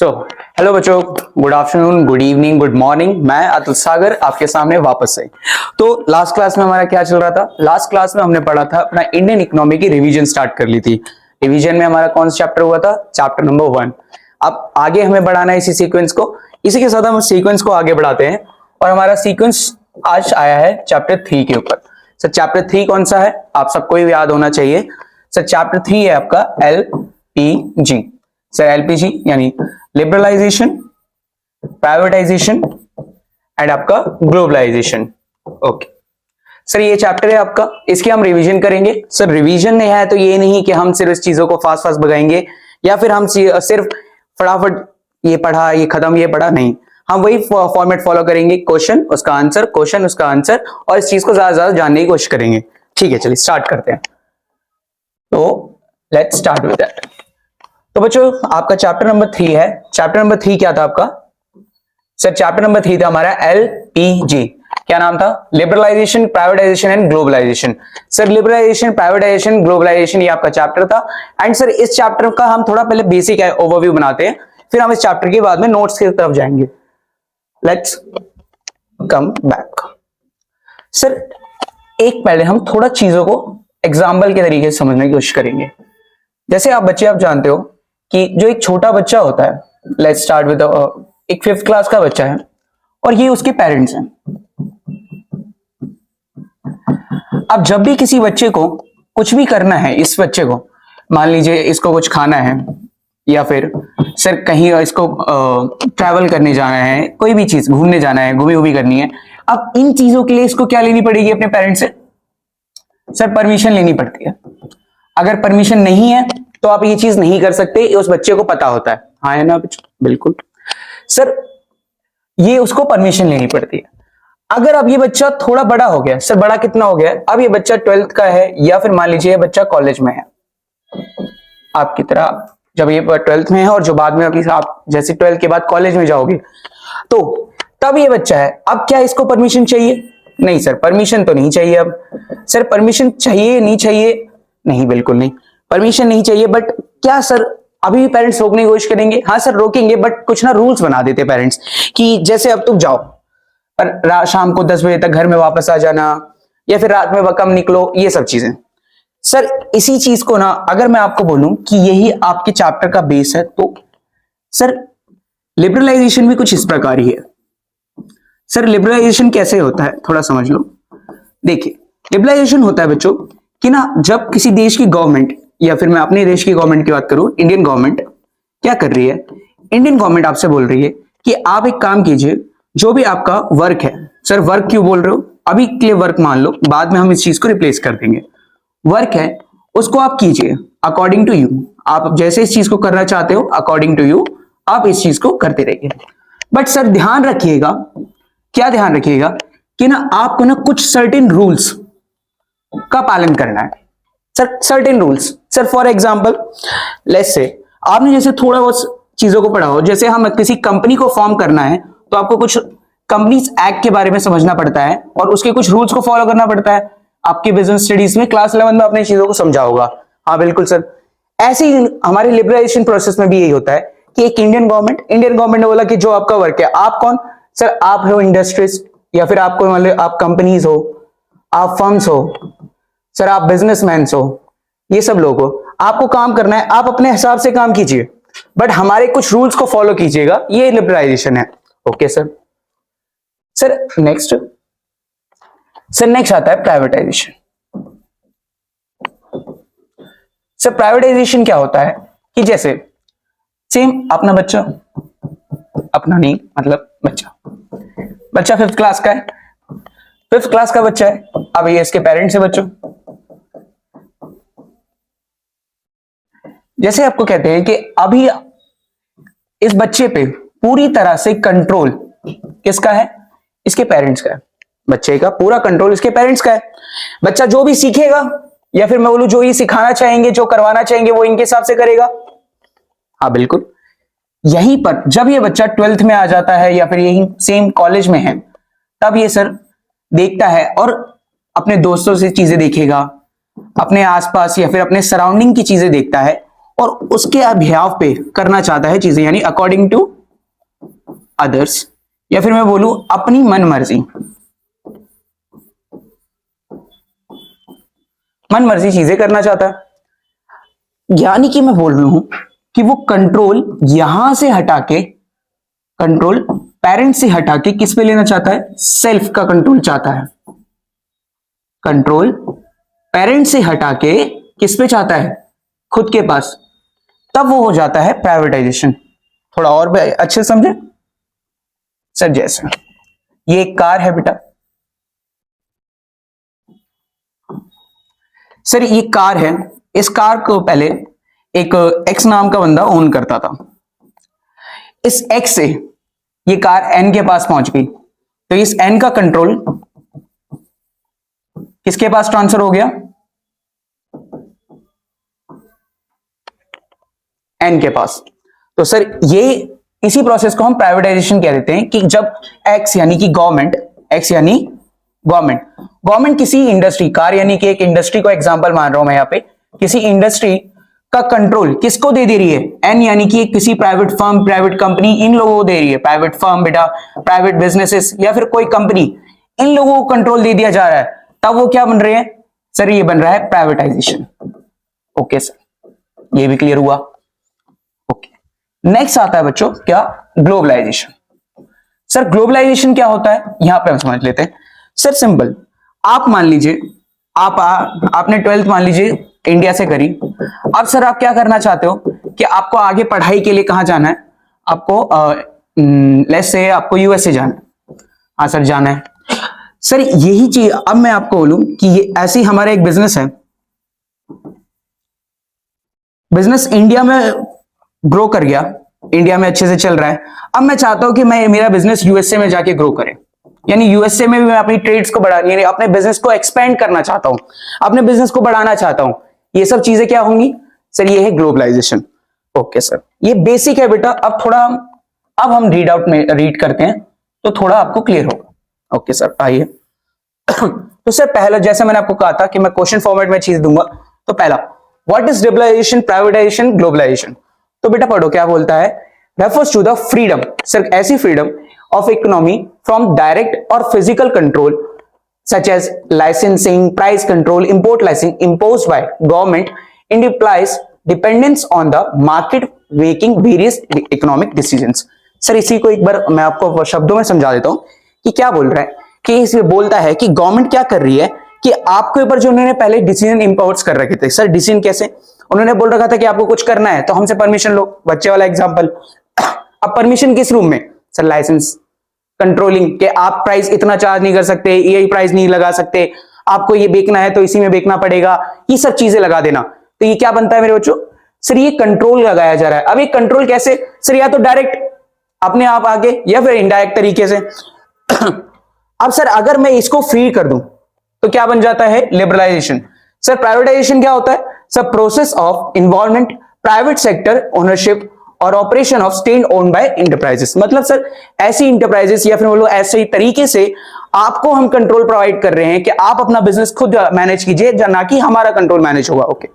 So hello बच्चों, good afternoon, good evening, good morning. मैं अतुल सागर आपके सामने वापस से। तो लास्ट क्लास में हमारा क्या चल रहा था? लास्ट क्लास में हमने पढ़ा था अपना इंडियन इकोनॉमी की रिवीजन स्टार्ट कर ली थी। रिवीजन में हमारा कौन सा चैप्टर हुआ था? Chapter number 1। अब आगे हमें बढ़ाना है इसी सीक्वेंस को। इसी के साथ हम सीक्वेंस को आगे बढ़ाते हैं और हमारा सीक्वेंस आज आया है चैप्टर 3 के ऊपर। सर चैप्टर 3 कौन सा है? आप सबको ही याद होना चाहिए। सर चैप्टर 3 है आपका LPG। सर LPG यानी लिबरलाइजेशन, प्राइवेटाइजेशन एंड आपका ग्लोबलाइजेशन। ओके सर, ये चैप्टर है आपका, इसकी हम रिवीजन करेंगे। सर रिवीजन नहीं है तो ये नहीं कि हम सिर्फ इस चीजों को फास्ट फास्ट भगाएंगे या फिर हम सिर्फ फटाफट ये पढ़ा ये खत्म ये पढ़ा, नहीं। हम वही फॉर्मेट फॉलो करेंगे, क्वेश्चन उसका आंसर, क्वेश्चन उसका आंसर, और इस चीज को ज्यादा से ज्यादा जानने की कोशिश करेंगे। ठीक है, चलिए स्टार्ट करते हैं। तो लेट्स स्टार्ट विद दैट। तो बच्चों आपका चैप्टर नंबर 3 है। चैप्टर नंबर 3 क्या था आपका? सर चैप्टर नंबर 3 था हमारा LPG। क्या नाम था? Liberalisation, privatisation and globalisation. Sir liberalisation, privatisation, globalisation ये आपका चैप्टर था। एंड सर इस चैप्टर का हम थोड़ा पहले बेसिक ओवरव्यू बनाते हैं, फिर हम इस चैप्टर के बाद में नोट्स की तरफ जाएंगे। Let's come back. सर एक पहले हम थोड़ा चीजों को एग्जाम्पल के तरीके से समझने की कोशिश करेंगे। जैसे आप बच्चे आप जानते हो कि जो एक छोटा बच्चा होता है, लेट्स स्टार्ट विद एक 5th क्लास का बच्चा है और ये उसके पेरेंट्स हैं। अब जब भी किसी बच्चे को कुछ भी करना है, इस बच्चे को मान लीजिए इसको कुछ खाना है या फिर सर कहीं इसको ट्रैवल करने जाना है, कोई भी चीज घूमने जाना है, घूमी करनी है। अब इन चीजों के लिए इसको क्या लेनी पड़ेगी अपने पेरेंट्स से? सर परमिशन लेनी पड़ती है। अगर परमिशन नहीं है तो आप ये चीज नहीं कर सकते, ये उस बच्चे को पता होता है। हाँ है ना? बिल्कुल सर, ये उसको परमिशन लेनी पड़ती है। अगर अब ये बच्चा थोड़ा बड़ा हो गया, सर बड़ा कितना हो गया? अब ये बच्चा 12th का है या फिर मान लीजिए बच्चा कॉलेज में है आपकी तरह, जब ये 12th में है और जो बाद में अभी आप जैसे 12th के बाद कॉलेज में जाओगे तो तब ये बच्चा है। अब क्या इसको परमिशन चाहिए? नहीं सर, परमिशन तो नहीं चाहिए। अब सर परमिशन चाहिए नहीं चाहिए? नहीं, बिल्कुल नहीं, परमिशन नहीं चाहिए। बट क्या सर अभी भी पेरेंट्स रोकने की कोशिश करेंगे? हाँ सर रोकेंगे, बट कुछ ना रूल्स बना देते पेरेंट्स कि जैसे अब तुम जाओ पर शाम को 10 बजे तक घर में वापस आ जाना या फिर रात में कम निकलो, ये सब चीजें। सर इसी चीज को ना अगर मैं आपको बोलूं कि यही आपके चैप्टर का बेस है, तो सर लिबरलाइजेशन भी कुछ इस प्रकार ही है। सर लिबरलाइजेशन कैसे होता है थोड़ा समझ लो। देखिए लिबरलाइजेशन होता है बच्चों कि ना जब किसी देश की गवर्नमेंट या फिर मैं अपने देश की गवर्नमेंट की बात करूं, इंडियन गवर्नमेंट क्या कर रही है? इंडियन गवर्नमेंट आपसे बोल रही है कि आप एक काम कीजिए, जो भी आपका वर्क है। सर वर्क क्यों बोल रहे हो? अभी के लिए वर्क मान लो, बाद में हम इस चीज को रिप्लेस कर देंगे। वर्क है उसको आप कीजिए अकॉर्डिंग टू यू। आप जैसे इस चीज को करना चाहते हो अकॉर्डिंग टू यू आप इस चीज को करते रहिए। बट सर ध्यान रखिएगा, क्या ध्यान रखिएगा कि ना आपको ना कुछ सर्टेन रूल्स का पालन करना है। Sir certain rules, sir for example let's say आपने जैसे थोड़ा बहुत चीजों को पढ़ा हो, जैसे हम किसी कंपनी को फॉर्म करना है तो आपको कुछ कंपनीज एक्ट के बारे में समझना पड़ता है और उसके कुछ रूल्स को फॉलो करना पड़ता है। आपके बिजनेस स्टडीज में क्लास 11 में आपने चीजों को समझा होगा। हाँ बिल्कुल सर, ऐसे ही हमारे लिबरलाइजेशन प्रोसेस में भी यही होता है कि एक इंडियन गवर्नमेंट ने बोला कि जो आपका वर्क है, आप कौन? सर आप हो इंडस्ट्रीज या फिर आपको मतलब आप कंपनीज हो, आप फर्म्स हो, सर आप बिजनेसमैन हो, ये सब लोग हो। आपको काम करना है, आप अपने हिसाब से काम कीजिए, बट हमारे कुछ रूल्स को फॉलो कीजिएगा। ये लिबरलाइजेशन है। Okay sir. सर नेक्स्ट आता है प्राइवेटाइजेशन। सर प्राइवेटाइजेशन क्या होता है कि जैसे सेम अपना बच्चा, अपना नहीं मतलब बच्चा 5th क्लास का है, 5th क्लास का बच्चा है। अब ये इसके पेरेंट्स है बच्चों। जैसे आपको कहते हैं कि अभी इस बच्चे पे पूरी तरह से कंट्रोल किसका है? इसके पेरेंट्स का है। बच्चे का पूरा कंट्रोल इसके पेरेंट्स का है। बच्चा जो भी सीखेगा या फिर मैं बोलूं जो ही सिखाना चाहेंगे, जो करवाना चाहेंगे, वो इनके हिसाब से करेगा। हाँ बिल्कुल। यहीं पर जब ये बच्चा 12th में आ जाता है या फिर यही सेम कॉलेज में है, तब ये सर देखता है और अपने दोस्तों से चीजें देखेगा, अपने आसपास या फिर अपने सराउंडिंग की चीजें देखता है और उसके अभियाव पे करना चाहता है चीजें, यानी अकॉर्डिंग टू अदर्स, या फिर मैं बोलूं अपनी मन मर्जी चीजें करना चाहता है। यानी कि मैं बोल रहा हूं कि वो कंट्रोल यहां से हटा के, कंट्रोल पेरेंट से हटा के किस पे लेना चाहता है, सेल्फ का कंट्रोल चाहता है। कंट्रोल पेरेंट से हटा के किस पे चाहता है, खुद के पास। तब वो हो जाता है प्राइवेटाइजेशन। थोड़ा और भी अच्छे से समझे सर। जैसे ये एक कार है बेटा, सर ये कार है, इस कार को पहले एक एक्स नाम का बंदा ओन करता था। इस एक्स से ये कार एन के पास पहुंच गई, तो इस एन का कंट्रोल किसके पास ट्रांसफर हो गया, एन के पास। तो सर ये इसी प्रोसेस को हम प्राइवेटाइजेशन कह देते हैं कि जब एक्स यानी कि गवर्नमेंट, एक्स यानी गवर्नमेंट किसी इंडस्ट्री, कार यानी कि एक इंडस्ट्री को एग्जांपल मान रहा हूं मैं यहां पे, किसी इंडस्ट्री का कंट्रोल किसको दे रही है, एन यानी कि किसी प्राइवेट फर्म, प्राइवेट कंपनी, इन लोगों को दे रही है। प्राइवेट फर्म बेटा, प्राइवेट बिजनेसेस या फिर कोई कंपनी, इन लोगों को कंट्रोल दे दिया जा रहा है। तब वो क्या बन रहे हैं सर, ये बन रहा है प्राइवेटाइजेशन। ओके सर, ये भी क्लियर हुआ। ओके नेक्स्ट आता है बच्चों क्या, ग्लोबलाइजेशन। सर ग्लोबलाइजेशन क्या होता है, यहां पे हम समझ लेते हैं। सर सिंपल, आप मान लीजिए आपने 12th मान लीजिए इंडिया से करी। अब सर आप क्या करना चाहते हो कि आपको आगे पढ़ाई के लिए कहां जाना है, आपको लेट्स से आपको यूएसए जाना है। हाँ सर जाना है। सर यही चीज अब मैं आपको बोलूं कि ये ऐसे ही हमारा एक बिजनेस है, बिजनेस इंडिया में ग्रो कर गया, इंडिया में अच्छे से चल रहा है। अब मैं चाहता हूं कि मैं मेरा बिजनेस यूएसए में जाके ग्रो करे, यानी यूएसए में भी मैं अपनी ट्रेड्स को बढ़ानी, यानी अपने बिजनेस को एक्सपेंड करना चाहता हूं, अपने बिजनेस को बढ़ाना चाहता हूं। ये सब चीजें क्या होंगी सर, ये है ग्लोबलाइजेशन। ओके सर, ये बेसिक है बेटा। अब हम रीड आउट में रीड करते हैं तो थोड़ा आपको क्लियर होगा। ओके सर आइए। तो सर पहला, जैसे मैंने आपको कहा था कि मैं क्वेश्चन फॉर्मेट में चीज दूंगा, तो पहला what is liberalisation, privatisation, globalisation. तो बेटा पढ़ो क्या बोलता है, refers to the freedom, sir ऐसी freedom of economy from direct or physical control such as licensing, price control, import licensing imposed by government and implies dependence on the market making various economic decisions। Sir इसी को एक बार मैं आपको शब्दों में समझा देता हूं कि क्या बोल रहा है, कि इसमें बोलता है कि गवर्नमेंट क्या कर रही है कि आपके ऊपर जो उन्होंने पहले डिसीजन इंपोर्ट्स कर रखे थे। सर डिसीजन कैसे, उन्होंने बोल रखा था कि आपको कुछ करना है तो हमसे परमिशन लो, बच्चे वाला एग्जांपल। अब परमिशन किस रूम में सर, लाइसेंस, कंट्रोलिंग के आप प्राइस इतना चार्ज नहीं कर सकते, यही प्राइस नहीं लगा सकते, आपको ये बेचना है तो इसी में बेचना पड़ेगा, ये सब चीजें लगा देना। तो ये क्या बनता है मेरे बच्चों, सर ये कंट्रोल लगाया जा रहा है। अब ये कंट्रोल कैसे सर, या तो डायरेक्ट अपने आप आगे या फिर इनडायरेक्ट तरीके से। अब सर अगर मैं इसको फ्री कर दूं तो क्या बन जाता है, लिबरलाइजेशन। सर प्राइवेटाइजेशन क्या होता है sir, process of involvement private sector ownership और operation of state owned by enterprises. मतलब सर ऐसी इंटरप्राइजेस या फिर बोलो ऐसे ही तरीके से आपको हम कंट्रोल प्रोवाइड कर रहे हैं कि आप अपना बिजनेस खुद मैनेज कीजिए, ना कि हमारा कंट्रोल मैनेज होगा। ओके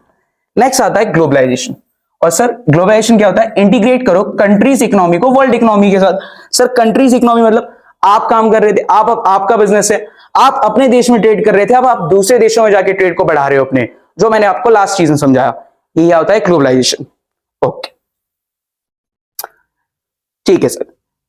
नेक्स्ट आता है ग्लोबलाइजेशन। और सर ग्लोबलाइजेशन क्या होता है, इंटीग्रेट करो कंट्रीज इकोनॉमी को वर्ल्ड इकोनॉमी के साथ। सर कंट्रीज इकोनॉमी मतलब आप काम कर रहे थे, आपका बिजनेस है, आप अपने देश में ट्रेड कर रहे थे, अब आप दूसरे देशों में जाके ट्रेड को बढ़ा रहे हो अपने, जो मैंने आपको लास्ट चीज में समझाया, ये होता है ग्लोबलाइजेशन। ओके ठीक है सर।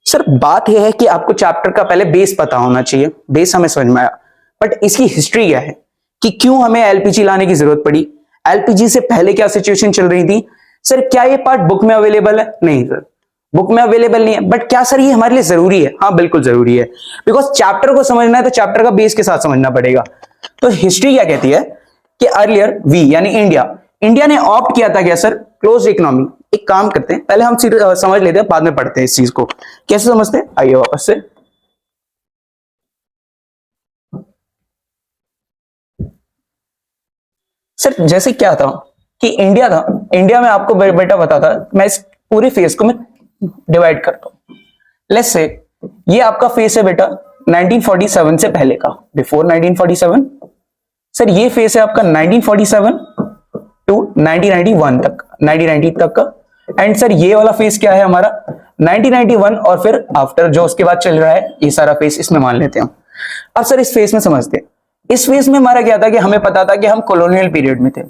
सर बात यह है कि आपको चैप्टर का पहले बेस पता होना चाहिए, बेस हमें समझ में आया, बट इसकी हिस्ट्री क्या है कि क्यों हमें एलपीजी लाने की जरूरत पड़ी, एलपीजी से पहले क्या सिचुएशन चल रही थी। सर क्या ये पार्ट बुक में अवेलेबल है, नहीं सर बुक में अवेलेबल नहीं है, बट क्या सर ये हमारे लिए जरूरी है, हाँ बिल्कुल जरूरी है, बिकॉज चैप्टर को समझना है तो चैप्टर का बेस के साथ समझना पड़ेगा। तो हिस्ट्री क्या कहती है कि अर्लियर वी यानी इंडिया ने ऑप्ट किया था क्या सर, क्लोज इकोनॉमी। एक काम करते हैं, पहले हम समझ लेते हैं, बाद में पढ़ते हैं इस चीज को कैसे समझते हैं। आइए वापस से। सर जैसे क्या था कि इंडिया में आपको बेटा बताता, मैं इस पूरे फेज को मैं डिवाइड करता हूं। लेट्स से ये आपका फेज है बेटा 1947 से पहले का, बिफोर 1947। सर ये फेज है आपका 1947 टू 1991 तक, 1990 तक का। एंड सर ये वाला फेज क्या है हमारा 1991, और फिर आफ्टर जो उसके बाद चल रहा है ये सारा फेज इसमें मान लेते हैं। अब सर इस फेज में समझते हैं, इस फेज में हमारा क्या था कि हमें पता था कि हम कॉलोनियल पीरियड में थे।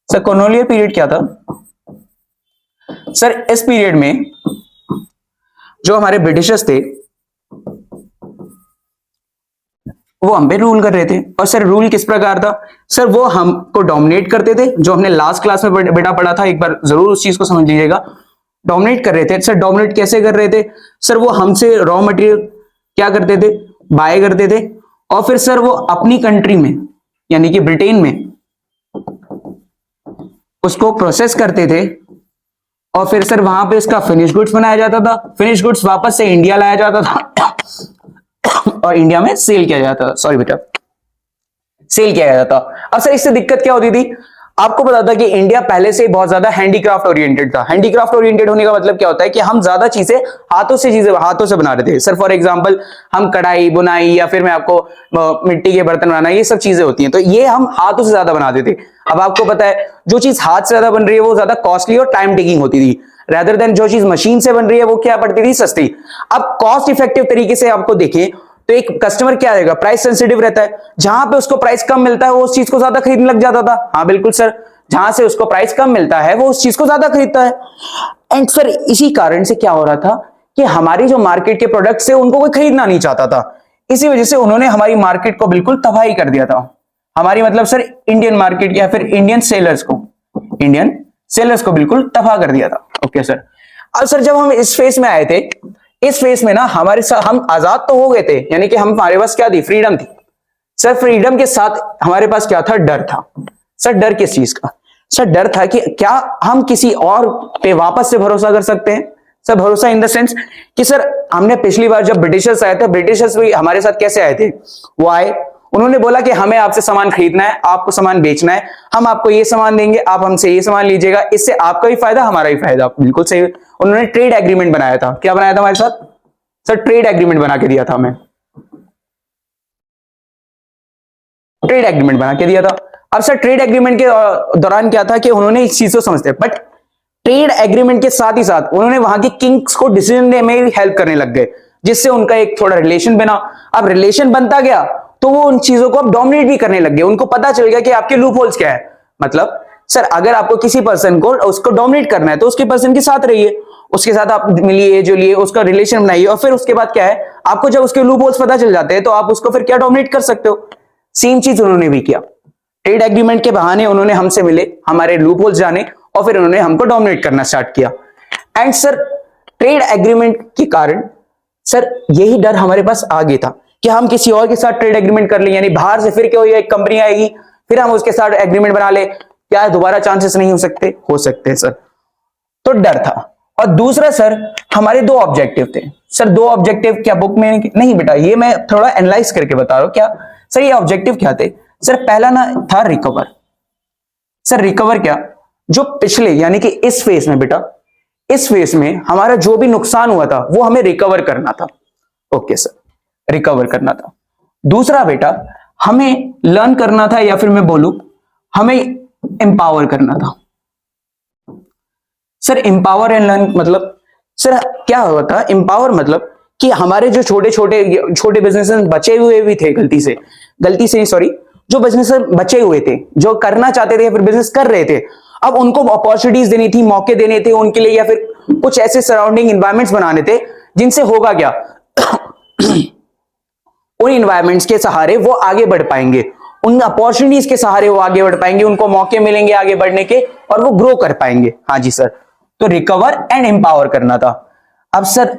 सर कॉलोनियल पीरियड क्या था सर, इस पीरियड में जो हमारे ब्रिटिशर्स थे वो हम पे रूल कर रहे थे। और सर रूल किस प्रकार था सर, वो हमको डोमिनेट करते थे, जो हमने लास्ट क्लास में बेटा पढ़ा था, एक बार जरूर उस चीज को समझ लीजिएगा। डोमिनेट कर रहे थे सर, डोमिनेट कैसे कर रहे थे सर, वो हमसे रॉ मटेरियल क्या करते थे, बाय करते थे, और फिर सर वो अपनी कंट्री में यानी कि ब्रिटेन में उसको प्रोसेस करते थे, और फिर सर वहां पे उसका फिनिश गुड्स बनाया जाता था, फिनिश गुड्स वापस से इंडिया लाया जाता था और इंडिया में सेल किया जाता था, सॉरी बेटा सेल किया जाता था। अब सर इससे दिक्कत क्या होती थी, आपको पता था कि इंडिया पहले से बहुत ज्यादा हैंडीक्राफ्ट ओरिएंटेड था। हैंडीक्राफ्ट ओरिएंटेड होने का मतलब क्या होता है कि हम ज्यादा चीजें हाथों से बना रहे थे। सर फॉर एग्जांपल हम कढ़ाई बुनाई या फिर मैं आपको मिट्टी के बर्तन बनाना, ये सब चीजें होती हैं, तो ये हम हाथों से ज्यादा बनाते थे। अब आपको पता है जो चीज हाथ से ज्यादा बन रही है वो ज्यादा कॉस्टली और टाइम टेकिंग होती थी, रेदर देन जो चीज मशीन से बन रही है वो क्या पड़ती थी, सस्ती। अब कॉस्ट इफेक्टिव तरीके से आपको देखें तो एक कस्टमर क्या रहेगा, प्राइस सेंसिटिव रहता है। जहां पे उसको प्राइस कम मिलता है वो उस चीज को ज्यादा खरीदने लग जाता था। हाँ बिल्कुल सर, जहां से उसको प्राइस कम मिलता है वो उस चीज को ज्यादा खरीदता है। एंड सर इसी कारण से क्या हो रहा था कि हमारी जो मार्केट के प्रोडक्ट्स है उनको कोई खरीदना नहीं चाहता था। इसी वजह से उन्होंने हमारी मार्केट को बिल्कुल तबाही कर दिया था। हमारी मतलब सर इंडियन मार्केट या फिर इंडियन सेलर्स को बिल्कुल तबाह कर दिया था। Okay sir. अब सर जब हम इस फेज में आए थे, इस फेज में ना हमारे साथ हम आजाद तो हो गए थे, यानी कि हमारे पास क्या थी, फ्रीडम थी। सर फ्रीडम के साथ हमारे पास क्या था, डर था। सर डर किस चीज का, सर डर था कि क्या हम किसी और पे वापस से भरोसा कर सकते हैं। सर भरोसा इन द सेंस कि सर हमने पिछली बार जब ब्रिटिशर्स आए थे, ब्रिटिशर्स भी हमारे साथ कैसे आए थे, वो आए उन्होंने बोला कि हमें आपसे सामान खरीदना है, आपको सामान बेचना है, हम आपको ये सामान देंगे, आप हमसे ये सामान लीजिएगा, इससे आपका भी फायदा हमारा भी फायदा। बिल्कुल सही। उन्होंने ट्रेड एग्रीमेंट बनाया था। क्या बनाया था हमारे साथ सर, ट्रेड एग्रीमेंट बना के दिया था हमें, ट्रेड एग्रीमेंट बना के दिया था। अब सर ट्रेड एग्रीमेंट के दौरान क्या था कि उन्होंने इस चीज को समझते, बट ट्रेड एग्रीमेंट के साथ ही साथ उन्होंने वहां के किंग्स को डिसीजन लेने में हेल्प करने लग गए, जिससे उनका एक थोड़ा रिलेशन बना। अब रिलेशन बनता गया तो वो उन चीजों को अब डोमिनेट भी करने लग गए। उनको पता चल गया कि आपके लूप होल्स क्या है। मतलब सर अगर आपको किसी पर्सन को उसको डोमिनेट करना है तो उसके पर्सन के साथ रहिए, उसके साथ आप मिलिए जुलिए, उसका रिलेशन बनाइए, और फिर उसके बाद क्या है, आपको जब उसके लूप होल्स पता चल जाते हैं तो आप उसको फिर क्या डोमिनेट कर सकते हो। सेम चीज उन्होंने भी किया। ट्रेड एग्रीमेंट के बहाने उन्होंने हमसे मिले, हमारे लूप होल्स जाने, और फिर उन्होंने हमको डोमिनेट करना स्टार्ट किया। एंड सर ट्रेड एग्रीमेंट के कारण सर यही डर हमारे पास आ गया था कि हम किसी और के साथ ट्रेड एग्रीमेंट कर ले, यानी बाहर से फिर कोई एक कंपनी आएगी फिर हम उसके साथ एग्रीमेंट बना ले, क्या दोबारा चांसेस नहीं हो सकते, हो सकते हैं सर। तो डर था। और दूसरा सर हमारे दो ऑब्जेक्टिव थे। सर दो ऑब्जेक्टिव क्या बुक में नहीं बेटा, ये मैं थोड़ा एनालाइज करके बता रहा हूं। क्या सर ये ऑब्जेक्टिव क्या थे सर, पहला ना था रिकवर। सर रिकवर क्या, जो पिछले यानी कि इस फेज में बेटा, इस फेज में हमारा जो भी नुकसान हुआ था वो हमें रिकवर करना था। ओके सर, रिकवर करना था। दूसरा बेटा हमें लर्न करना था, या फिर मैं बोलूं हमें एम्पावर करना था। सर एम्पावर एंड लर्न मतलब सर क्या हुआ था, एम्पावर मतलब कि हमारे जो छोटे बिजनेस बचे हुए भी थे, गलती से सॉरी, जो बिजनेस बचे हुए थे, जो करना चाहते थे या फिर बिजनेस कर रहे थे, अब उनको अपॉर्चुनिटीज देनी थी, मौके देने थे उनके लिए, या फिर कुछ ऐसे सराउंडिंग इन्वायरमेंट्स बनाने थे जिनसे होगा क्या उन इन्वायरमेंट्स के सहारे वो आगे बढ़ पाएंगे, उन अपॉर्चुनिटीज के सहारे वो आगे बढ़ पाएंगे, उनको मौके मिलेंगे आगे बढ़ने के और वो ग्रो कर पाएंगे। हाँ जी सर, तो रिकवर एंड एम्पावर करना था। अब सर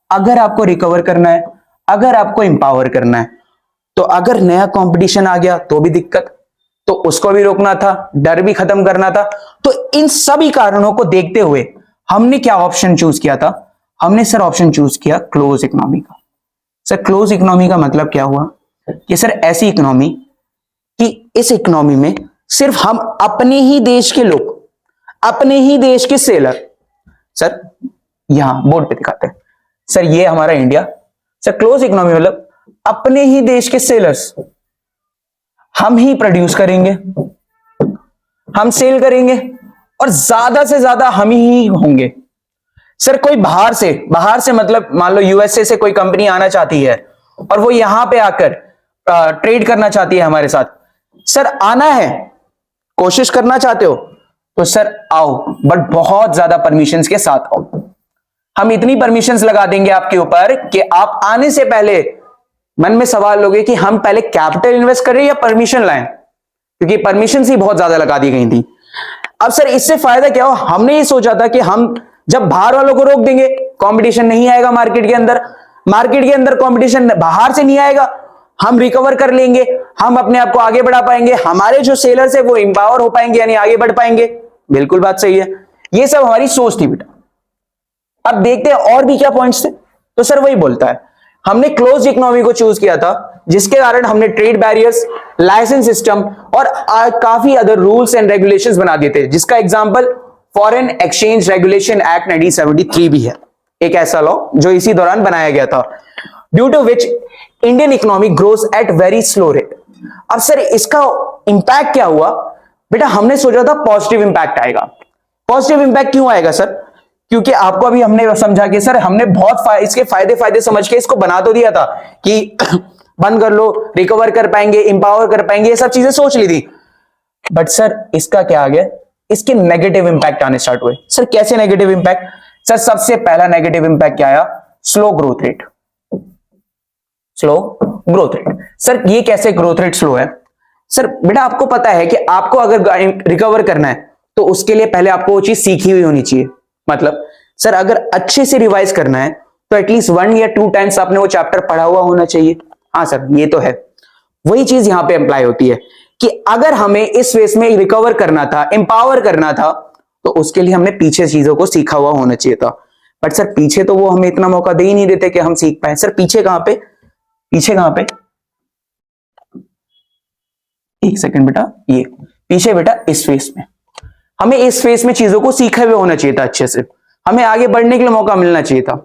अगर आपको रिकवर करना है, अगर आपको एम्पावर करना है, तो अगर नया कंपटीशन आ गया तो भी दिक्कत, तो उसको भी रोकना था, डर भी खत्म करना था। तो इन सभी कारणों को देखते हुए हमने क्या ऑप्शन चूज किया था, हमने सर ऑप्शन चूज किया क्लोज इकोनॉमी का। सर क्लोज इकोनॉमी का मतलब क्या हुआ कि सर ऐसी इकोनॉमी कि इस इकोनॉमी में सिर्फ हम अपने ही देश के लोग, अपने ही देश के सेलर, सर यहां बोर्ड पे दिखाते हैं सर, ये हमारा इंडिया। सर क्लोज इकोनॉमी मतलब अपने ही देश के सेलर्स हम ही प्रोड्यूस करेंगे, हम सेल करेंगे और ज्यादा से ज्यादा हम ही होंगे। सर कोई बाहर से मतलब मान लो यूएसए से कोई कंपनी आना चाहती है और वो यहां पे आकर ट्रेड करना चाहती है हमारे साथ। सर आना है, कोशिश करना चाहते हो तो सर आओ, बट बहुत ज्यादा परमिशंस के साथ आओ। हम इतनी परमिशंस लगा देंगे आपके ऊपर कि आप आने से पहले मन में सवाल लोगे कि हम पहले कैपिटल इन्वेस्ट करें या परमिशन लाएं, क्योंकि परमिशन ही बहुत ज्यादा लगा दी गई थी। अब सर इससे फायदा क्या हो, हमने ये सोचा था कि हम जब बाहर वालों को रोक देंगे कंपटीशन नहीं आएगा मार्केट के अंदर कंपटीशन बाहर से नहीं आएगा, हम रिकवर कर लेंगे, हम अपने आप को आगे बढ़ा पाएंगे, हमारे जो सेलर्स है वो एम्पावर हो पाएंगे यानी आगे बढ़ पाएंगे। बिल्कुल बात सही है, ये सब हमारी सोच थी बेटा। अब देखते हैं और भी क्या पॉइंट्स थे। तो सर वही बोलता है, हमने क्लोज इकोनॉमी को चूज किया था जिसके कारण हमने ट्रेड बैरियर्स, लाइसेंस सिस्टम और काफी अदर रूल्स एंड रेगुलेशंस बना दिए थे, जिसका example foreign exchange regulation act 1973 भी है, एक ऐसा लॉ जो इसी दौरान बनाया गया था, due to which Indian economy grows at very slow rate. अब सर इसका इंपैक्ट क्या हुआ बेटा, हमने सोचा था पॉजिटिव इंपैक्ट आएगा। पॉजिटिव इंपैक्ट क्यों आएगा सर, क्योंकि आपको अभी हमने समझा कि सर हमने बहुत इसके फायदे समझ के इसको बना तो दिया था कि बंद कर लो, रिकवर कर पाएंगे, इंपावर कर पाएंगे, ये सब चीजें सोच ली थी। बट सर इसका क्या आ गया, इसके नेगेटिव इंपैक्ट आने स्टार्ट हुए। सर कैसे नेगेटिव इंपैक्ट, सर सबसे पहला नेगेटिव इंपैक्ट क्या आया, slow growth rate. Slow growth rate, sir ये कैसे ग्रोथ रेट स्लो है? सर बेटा आपको पता है कि आपको अगर रिकवर करना है तो उसके लिए पहले आपको वो चीज सीखी हुई होनी चाहिए। मतलब सर अगर अच्छे से रिवाइज करना है तो एटलीस्ट 1 या 2 टाइम्स आपने वो चैप्टर पढ़ा हुआ होना चाहिए। हाँ सर ये तो है, वही चीज यहां पे अप्लाई होती है कि अगर हमें इस फेस में रिकवर करना था, एम्पावर करना था, तो उसके लिए हमने पीछे चीजों को सीखा हुआ होना चाहिए था। बट सर पीछे तो वो हमें इतना मौका दे ही नहीं देते कि हम सीख पाए। सर पीछे कहां पे, एक सेकंड बेटा, ये पीछे बेटा इस फेस में, हमें इस फेस में चीजों को सीखे हुए होना चाहिए था अच्छे से, हमें आगे बढ़ने के लिए मौका मिलना चाहिए था।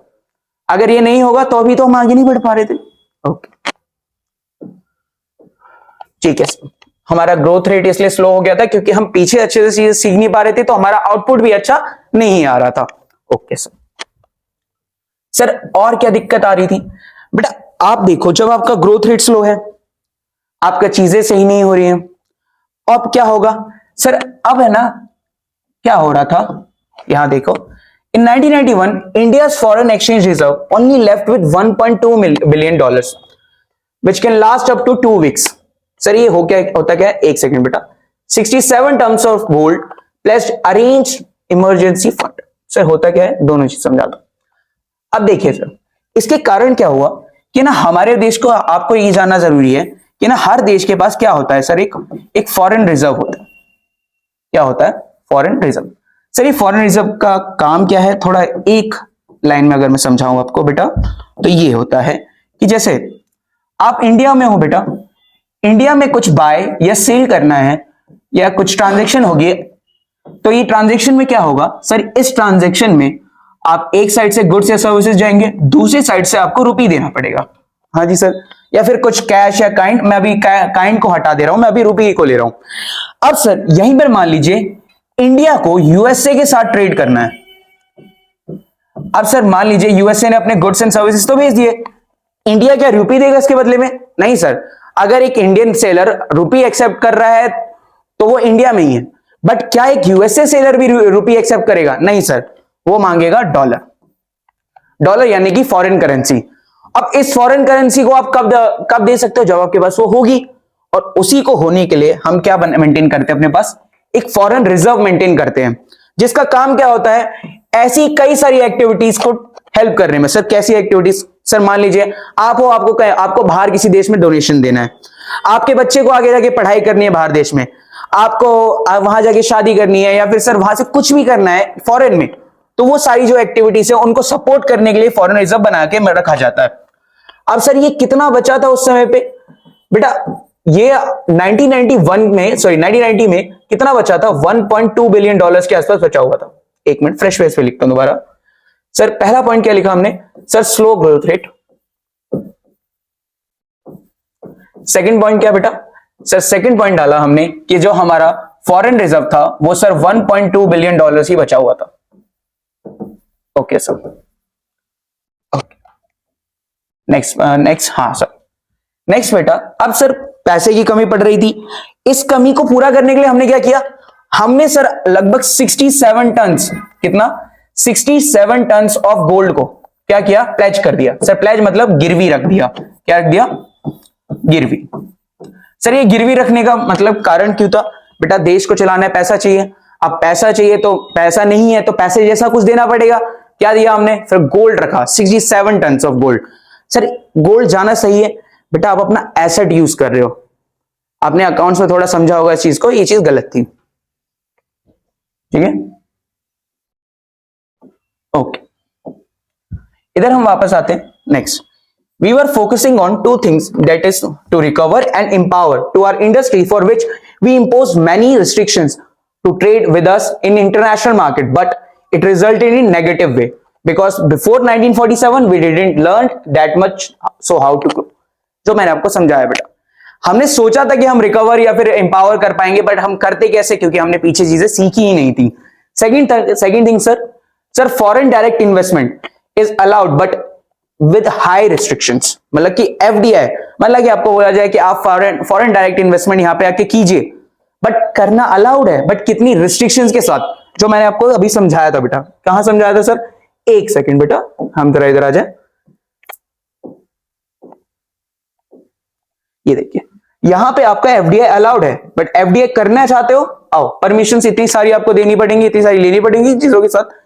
अगर ये नहीं होगा तो अभी तो हम आगे नहीं बढ़ पा रहे थे। ओके ठीक है, हमारा ग्रोथ रेट इसलिए स्लो हो गया था क्योंकि हम पीछे अच्छे से चीजें सीख नहीं पा रहे थे, तो हमारा आउटपुट भी अच्छा नहीं आ रहा था। ओके सर और क्या दिक्कत आ रही थी बेटा, आप देखो जब आपका ग्रोथ रेट स्लो है, आपका चीजें सही नहीं हो रही हैं, अब क्या होगा सर, अब है ना क्या हो रहा था, यहां देखो इन 1991 India's foreign exchange reserve only left with 1.2 billion dollars which can last up to 2 weeks। Sir ये हो क्या होता क्या है, एक सेकंड बेटा, 67 terms of gold plus arrange emergency fund. Sir होता क्या है, दोनों चीज समझा दो। अब देखिए सर इसके कारण क्या हुआ कि ना हमारे देश को, आपको ये जानना जरूरी है कि ना हर देश के पास क्या होता है सर, एक फॉरेन रिजर्व होता है। क्या होता है, फॉरेन रिजर्व। सर ये फॉरेन रिजर्व का काम क्या है, थोड़ा एक लाइन में अगर मैं समझाऊं आपको बेटा, तो ये होता है कि जैसे आप इंडिया में हो बेटा, इंडिया में कुछ बाय या सेल करना है या कुछ ट्रांजैक्शन होगी, तो ये ट्रांजैक्शन में क्या होगा सर, इस ट्रांजैक्शन में आप एक साइड से गुड्स या सर्विसेज जाएंगे, दूसरी साइड से आपको रुपी देना पड़ेगा। हाँ जी सर, या फिर कुछ कैश या काइंड, मैं अभी काइंड को हटा दे रहा हूं, मैं अभी रुपी को ले रहा हूं। अब सर यहीं पर मान लीजिए इंडिया को यूएसए के साथ ट्रेड करना है। अब सर मान लीजिए यूएसए ने अपने गुड्स एंड सर्विसेज तो भेज दिए, इंडिया क्या रुपी देगा इसके बदले में? नहीं सर, अगर एक इंडियन सेलर रुपी एक्सेप्ट कर रहा है तो वो इंडिया में ही है, बट क्या एक यूएसए सेलर भी रुपी एक्सेप्ट करेगा? नहीं सर, वो मांगेगा डॉलर, डॉलर यानी कि फॉरेन करेंसी। अब इस फॉरेन करेंसी को आप कब दे सकते हो, जब आपके पास वो होगी, और उसी को होने के लिए हम क्या मेंटेन करते हैं, अपने पास एक फॉरेन रिजर्व मेंटेन करते हैं, जिसका काम क्या होता है, ऐसी कई सारी एक्टिविटीज को हेल्प करने में। सर कैसी एक्टिविटीज? सर मान लीजिए आप हो, आपको बाहर किसी देश में डोनेशन देना है, आपके बच्चे को आगे जाके पढ़ाई करनी है बाहर देश में, आपको वहां जाके शादी करनी है, या फिर सर वहां से कुछ भी करना है फॉरेन में, तो वो सारी जो एक्टिविटीज है उनको सपोर्ट करने के लिए फॉरेन रिजर्व बना के रखा जाता है। अब सर ये कितना बचा था उस समय पे बेटा, ये 1990 में कितना बचा था, 1.2 बिलियन डॉलर्स के आसपास बचा हुआ था। एक मिनट फ्रेश फेस पे लिखता हूं दोबारा। सर पहला पॉइंट क्या लिखा हमने, sir slow growth rate. Second point क्या बेटा, सर सेकंड पॉइंट डाला हमने कि जो हमारा फॉरेन रिजर्व था वो सर 1.2 बिलियन डॉलर ही बचा हुआ था। ओके सर, ओके नेक्स्ट हाँ सर, नेक्स्ट बेटा, अब सर पैसे की कमी पड़ रही थी, इस कमी को पूरा करने के लिए हमने क्या किया, हमने सर लगभग 67 टन, कितना 67 टन ऑफ गोल्ड को क्या किया, प्लेज कर दिया। सर प्लेज मतलब गिरवी रख दिया, क्या रख दिया, गिरवी। सर ये गिरवी रखने का मतलब कारण क्यों था, बेटा देश को चलाना है, पैसा चाहिए, अब पैसा चाहिए तो पैसा नहीं है तो पैसे जैसा कुछ देना पड़ेगा, क्या दिया हमने, फिर गोल्ड रखा 67 ton of gold. Sir gold जाना सही है बेटा, आप अपना एसेट यूज कर रहे हो, आपने अकाउंट्स में थोड़ा समझा होगा इस चीज को, ये चीज गलत थी, ठीक है। ओके इधर हम वापस आते हैं, next we were focusing on two things, that is to recover and empower to our industry for which we imposed many restrictions to trade with us in international market, but it resulted in negative way because before 1947 we didn't learn that much, so how to grow, जो मैंने आपको समझाया बेटा, हमने सोचा था कि हम रिकवर या फिर एम्पावर कर पाएंगे, बट हम करते कैसे, क्योंकि हमने पीछे चीजें सीखी ही नहीं थी। Second thing sir foreign direct investment is allowed but with high restrictions, मतलब कि एफडीआई, मतलब कि आपको बोला जाए कि आप फॉरेन डायरेक्ट इन्वेस्टमेंट यहां पे आके कीजिए, बट करना अलाउड है, बट कितनी रिस्ट्रिक्शंस के साथ, जो मैंने आपको अभी समझाया था बेटा। कहां समझाया था सर, एक सेकंड बेटा, हम जरा इधर आ जाए, ये देखिए यहां पे आपका एफडीआई अलाउड है, बट एफडीआई करना चाहते हो, आओ, परमिशन इतनी सारी आपको देनी पड़ेंगी, इतनी सारी लेनी पड़ेंगी चीजों के साथ,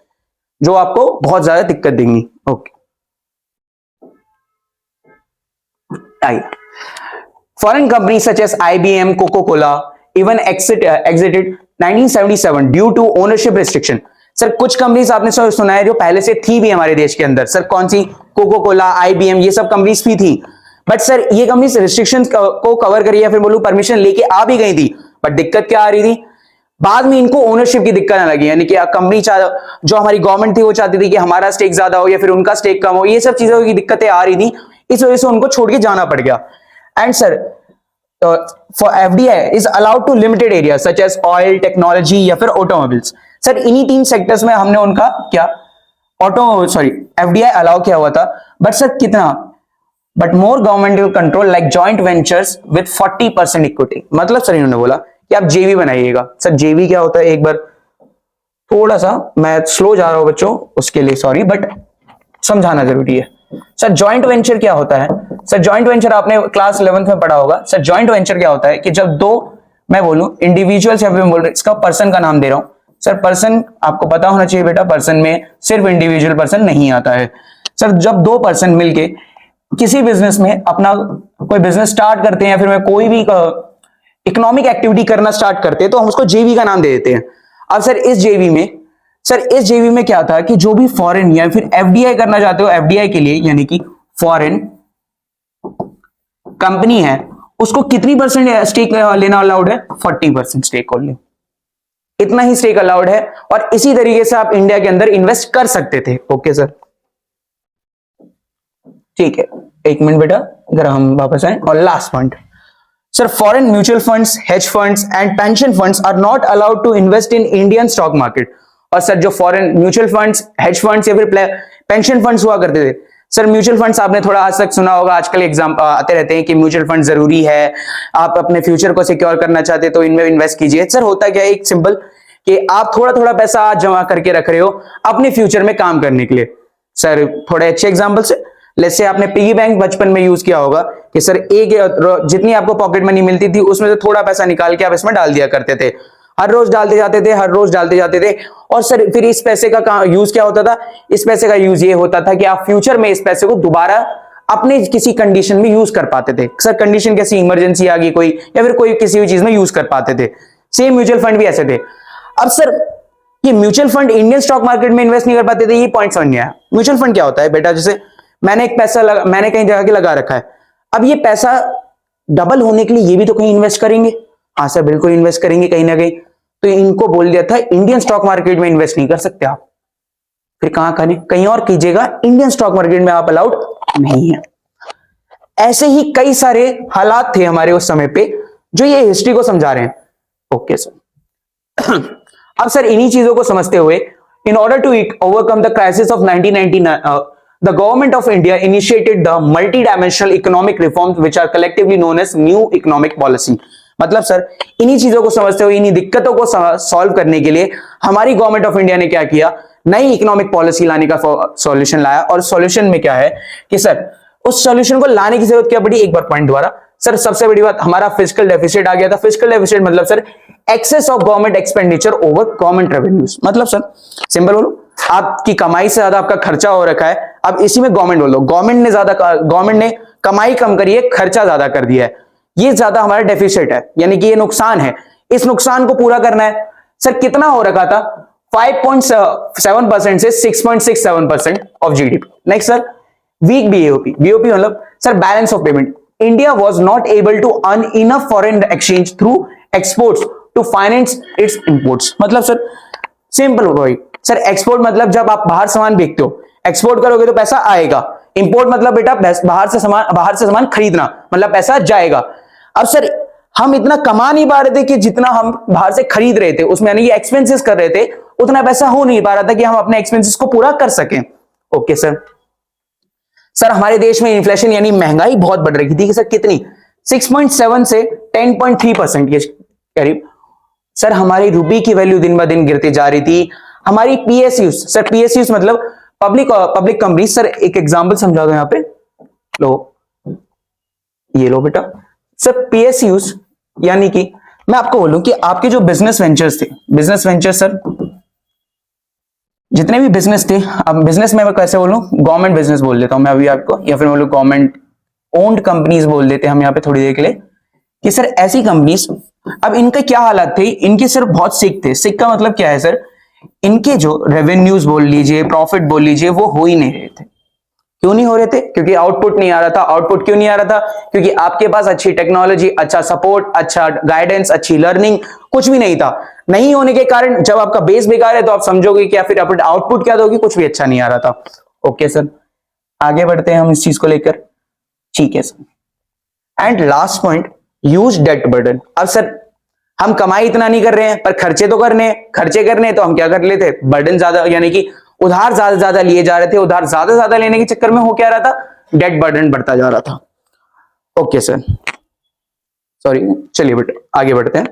जो आपको बहुत ज्यादा दिक्कत देंगी। Okay foreign companies such as IBM, Coca-Cola even exited 1977 due to ownership restriction। Sir कुछ कंपनीज आपने सुना है जो पहले से थी भी हमारे देश के अंदर, सर कौन सी, कोका-कोला, IBM, ये सब कंपनीज भी थी, बट सर ये कंपनीज रिस्ट्रिक्शंस को कवर करी या फिर बोलूं परमिशन लेके आ भी गई थी, बट दिक्कत क्या आ रही थी, बाद में इनको ओनरशिप की दिक्कत आने लगी, यानी कि कंपनी जो हमारी गवर्नमेंट थी वो चाहती थी कि हमारा स्टेक ज्यादा हो या फिर उनका स्टेक कम हो, ये सब चीजों की दिक्कतें आ रही थी, इस वजह से उनको छोड़ के जाना पड़ गया। And sir for FDI is allowed to limited areas such as oil, technology या फिर automobiles। सर इन्हीं तीन सेक्टर्स में हमने उनका क्या FDI अलाउ किया हुआ था, बट सर कितना, but more governmental control like joint ventures with 40% equity. मतलब सर इन्होंने बोला कि आप जेवी बनाइएगा। सर जेवी क्या होता है, एक बार थोड़ा सा मैं स्लो जा रहा हूं बच्चों, उसके लिए सॉरी, बट समझाना जरूरी है। सर जॉइंट वेंचर क्या होता है, सर जॉइंट वेंचर आपने क्लास 11th में पढ़ा होगा। सर जॉइंट वेंचर क्या होता है कि जब दो, मैं बोलूं इंडिविजुअल्स या फिर बोल रहे, इसका पर्सन का नाम दे रहा हूं सर, पर्सन आपको पता होना चाहिए बेटा, पर्सन में सिर्फ इंडिविजुअल पर्सन नहीं आता है। सर जब दो पर्सन मिलके किसी बिजनेस में अपना कोई बिजनेस स्टार्ट करते हैं या फिर मैं कोई भी इकोनॉमिक एक्टिविटी करना स्टार्ट करते हैं तो हम उसको जेवी का नाम दे देते हैं। अब सर इस जेवी में क्या था कि जो भी फॉरेन या फिर एफडीआई करना चाहते हो, एफडीआई के लिए यानी कि फॉरेन कंपनी है, उसको कितनी परसेंट स्टेक लेना अलाउड है, 40% स्टेक होल्डिंग, इतना ही स्टेक अलाउड है, और इसी तरीके से आप इंडिया के अंदर इन्वेस्ट कर सकते थे। ओके सर, ठीक है, एक मिनट बेटा, अगर हम वापस आए, और last point sir, foreign mutual funds, hedge funds and pension funds are not allowed to invest in Indian stock market. और सर जो foreign mutual funds, hedge funds या फिर पेंशन फंड्स हुआ करते थे, सर म्यूचुअल फंड्स आपने थोड़ा आज तक सुना होगा, आजकल एग्जाम आते रहते हैं कि म्यूचुअल फंड जरूरी है, आप अपने फ्यूचर को सिक्योर करना चाहते तो इनमें इन्वेस्ट कीजिए। सर होता क्या है, एक सिंपल कि आप थोड़ा थोड़ा पैसा आज जमा करके रख रहे हो अपने फ्यूचर में काम करने के लिए। सर थोड़े अच्छे एग्जाम्पल से, लेट्स से आपने पिगी बैंक बचपन में यूज किया होगा कि सर एक जितनी आपको पॉकेट मनी मिलती थी उसमें से थोड़ा पैसा निकाल के आप इसमें डाल दिया करते थे, हर रोज डालते जाते थे। और सर फिर इस पैसे का यूज क्या होता था, इस पैसे का यूज ये होता था कि आप फ्यूचर में इस पैसे को दोबारा अपने किसी कंडीशन में यूज कर पाते थे। सर कंडीशन कैसी, इमरजेंसी आ गई कोई, या फिर कोई किसी भी चीज में यूज कर पाते थे। सेम म्यूचुअल फंड भी ऐसे थे। अब सर ये mutual fund Indian stock market में इन्वेस्ट नहीं कर पाते थे, ये पॉइंट समझ नहीं आया। म्यूचुअल फंड क्या होता है बेटा, जैसे मैंने एक पैसा मैंने कहीं जगह के लगा रखा है, अब ये पैसा डबल होने के लिए ये भी तो कहीं इन्वेस्ट करेंगे। हाँ सर बिल्कुल इन्वेस्ट करेंगे कहीं ना कहीं, तो इनको बोल दिया था इंडियन स्टॉक मार्केट में इन्वेस्ट नहीं कर सकते आप, फिर कहां करें, कहीं और कीजिएगा, इंडियन स्टॉक मार्केट में आप अलाउड नहीं है। ऐसे ही कई सारे हालात थे हमारे उस समय पे जो ये हिस्ट्री को समझा रहे हैं। ओके सर, अब सर इन्हीं चीजों को समझते हुए, in order to overcome the crisis of 1999, the government of India initiated the multi-dimensional economic reforms which are collectively known as new economic policy. मतलब सर इन्हीं चीजों को समझते हुए, इन्हीं दिक्कतों को सॉल्व करने के लिए हमारी गवर्नमेंट ऑफ इंडिया ने क्या किया, नई इकोनॉमिक पॉलिसी लाने का सॉल्यूशन लाया। और सॉल्यूशन में क्या है कि सर उस सॉल्यूशन को लाने की जरूरत क्या पड़ी, एक बार पॉइंट द्वारा सर, सबसे बड़ी बात हमारा फिजिकल डेफिसिट आ गया था। फिजिकल डेफिसिट मतलब sir excess of government expenditure over government revenues. मतलब सर सिंपल बोलो, आपकी कमाई से ज्यादा आपका खर्चा हो रखा है। अब इसी में गवर्नमेंट बोलो, गवर्नमेंट ने कमाई कम करी है, खर्चा ज्यादा कर दिया है, ये ज्यादा हमारा डेफिसिट है, यानी कि ये नुकसान है। इस नुकसान को पूरा करना है। सर कितना हो रखा था, 5.7% से 6.67% of GDP. Next sir weak BOP. BOP मतलब sir balance of payment. India was not able to earn enough foreign exchange through exports to finance its imports. मतलब सर सिंपल भाई, सर एक्सपोर्ट मतलब जब आप बाहर सामान बेचते हो, एक्सपोर्ट करोगे तो पैसा आएगा। इंपोर्ट मतलब बेटा बाहर से सामान खरीदना, मतलब पैसा जाएगा। अब सर हम इतना कमा नहीं पा रहे थे कि जितना हम बाहर से खरीद रहे थे, उसमें यानी कि एक्सपेंसेस कर रहे थे, उतना पैसा हो नहीं पा रहा था कि हम अपने एक्सपेंसेस को पूरा कर सकें। Okay sir. सर हमारे देश में इन्फ्लेशन यानी महंगाई बहुत बढ़ रही थी कि सर कितनी, 6.7 से 10.3% के करीब। सर हमारी रुपये की वैल्यू दिन ब दिन गिरती जा रही थी। हमारी पीएसयूज, सर पीएसयूज मतलब पब्लिक कंपनी। सर एक एग्जांपल समझा दो यहाँ पे, लो ये लो बेटा। सर पीएसयूज यानी कि मैं आपको बोलूं कि आपके जो बिजनेस वेंचर्स थे, बिजनेस वेंचर सर जितने भी बिजनेस थे, अब बिजनेस में मैं कैसे बोलूं, गवर्नमेंट बिजनेस बोल देता हूं मैं अभी आपको, या फिर बोलूं गवर्नमेंट ओन्ड कंपनीज बोल देते हैं हम यहाँ पे थोड़ी देर के लिए, कि सर ऐसी कंपनीज, अब इनके क्या हालात थे, इनके सर बहुत सिक थे। सिक का मतलब क्या है सर, इनके जो रेवेन्यूज बोल लीजिए, प्रॉफिट बोल लीजिए, वो हो ही नहीं रहे थे। क्यों नहीं हो रहे थे, क्योंकि आउटपुट नहीं आ रहा था। आउटपुट क्यों नहीं आ रहा था, क्योंकि आपके पास अच्छी टेक्नोलॉजी, अच्छा सपोर्ट, अच्छा गाइडेंस, अच्छी लर्निंग कुछ भी नहीं था। नहीं होने के कारण जब आपका बेस बेकार है तो आप समझोगे कि फिर आउटपुट क्या दोगे, कुछ भी अच्छा नहीं आ रहा था। ओके सर, आगे बढ़ते हैं हम इस चीज को लेकर। ठीक है sir. And last point, use debt burden. अब सर हम कमाई इतना नहीं कर रहे हैं, पर खर्चे तो करने हैं। खर्चे करने तो हम क्या कर लेते, बर्डन ज्यादा, यानी कि उधार ज्यादा ज्यादा लिए जा रहे थे। उधार ज्यादा ज्यादा लेने के चक्कर में हो क्या रहा था, डेट बर्डन बढ़ता जा रहा था। ओके सर, सॉरी, चलिए बेटा आगे बढ़ते हैं।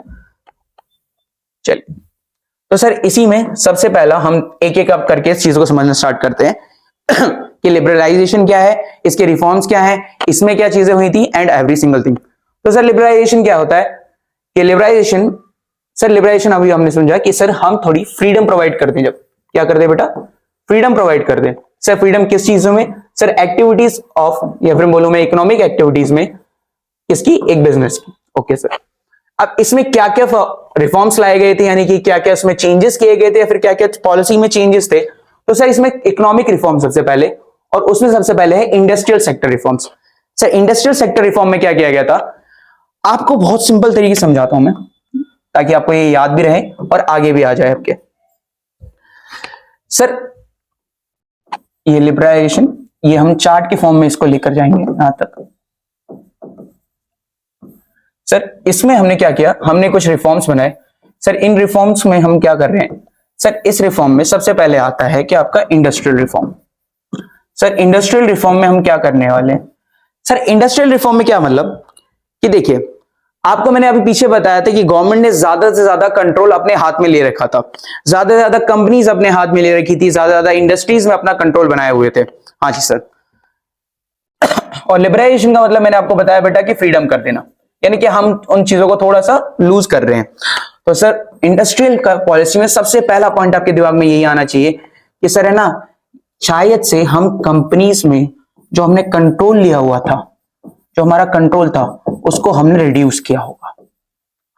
चलिए, तो सर इसी में सबसे पहला हम एक एक अप करके इस चीज को समझना स्टार्ट करते हैं कि लिबरलाइजेशन क्या है, इसके रिफॉर्म्स क्या है, इसमें क्या चीजें हुई थी, एंड एवरी सिंगल थिंग। तो सर लिबरलाइजेशन क्या होता है कि लिबरलाइजेशन, सर लिबरलाइजेशन अभी हमने समझा कि सर हम थोड़ी फ्रीडम प्रोवाइड करते हैं। जब क्या करते हैं बेटा, फ्रीडम प्रोवाइड करते हैं। सर फ्रीडम किस चीजों में, सर एक्टिविटीज ऑफ, या फिर बोलूं मैं इकोनॉमिक एक्टिविटीज में, किसकी, एक बिजनेस की। Okay sir. अब इसमें क्या क्या रिफॉर्म्स लाए गए थे, यानी कि क्या क्या इसमें चेंजेस किए गए थे, या फिर क्या क्या पॉलिसी में चेंजेस थे। तो सर इसमें इकोनॉमिक रिफॉर्म सबसे पहले, और उसमें सबसे पहले है industrial sector reforms. Sir industrial sector reform में क्या किया गया था, आपको बहुत सिंपल तरीके से समझाता हूं मैं, ताकि आपको ये याद भी रहे और आगे भी आ जाए आपके। सर ये लिबरलाइजेशन, ये हम चार्ट के फॉर्म में इसको लेकर जाएंगे यहां तक। सर इसमें हमने क्या किया, हमने कुछ रिफॉर्म्स बनाए। सर इन रिफॉर्म्स में हम क्या कर रहे हैं, सर इस रिफॉर्म में सबसे पहले आता है कि आपका industrial reform. Sir industrial reform में हम क्या करने वाले हैं, सर इंडस्ट्रियल रिफॉर्म में क्या मतलब कि देखिए, आपको मैंने अभी पीछे बताया था कि गवर्नमेंट ने ज्यादा से ज्यादा कंट्रोल अपने हाथ में ले रखा था, ज्यादा से ज्यादा कंपनीज अपने हाथ में ले रखी थी, ज्यादा से ज्यादा इंडस्ट्रीज में अपना कंट्रोल बनाए हुए थे। हाँ जी सर। और लिबरलाइजेशन का मतलब मैंने आपको बताया बेटा कि फ्रीडम कर देना, यानी कि हम उन चीजों को थोड़ा सा लूज कर रहे हैं। तो सर इंडस्ट्रियल पॉलिसी में सबसे पहला पॉइंट आपके दिमाग में यही आना चाहिए कि सर है ना, शायद से हम कंपनीज में जो हमने कंट्रोल लिया हुआ था, जो हमारा कंट्रोल था, उसको हमने रिड्यूस किया होगा।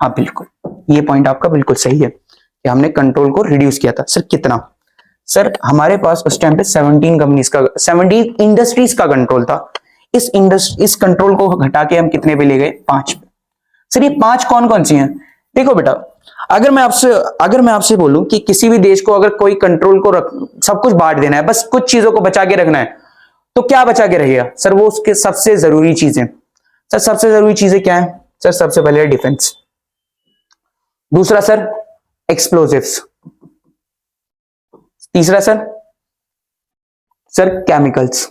हाँ बिल्कुल, ये पॉइंट आपका बिल्कुल सही है कि हमने कंट्रोल को रिड्यूस किया था। सर कितना, सर हमारे पास उस टाइम पे 17 कंपनीज का, 17 इंडस्ट्रीज का कंट्रोल था। इस कंट्रोल को घटा के हम कितने पे ले गए, 5 पे। सर ये 5 कौन कौन सी हैं, देखो बेटा, अगर मैं आपसे बोलूं कि किसी भी देश को अगर कोई कंट्रोल को सब कुछ बांट देना है, बस कुछ चीजों को बचा के रखना है, तो क्या बचा के रहेगा, सर वो उसके सबसे जरूरी चीजें। सर सबसे जरूरी चीजें क्या है, सर सबसे पहले डिफेंस, दूसरा सर एक्सप्लोजिव्स। तीसरा सर केमिकल्स।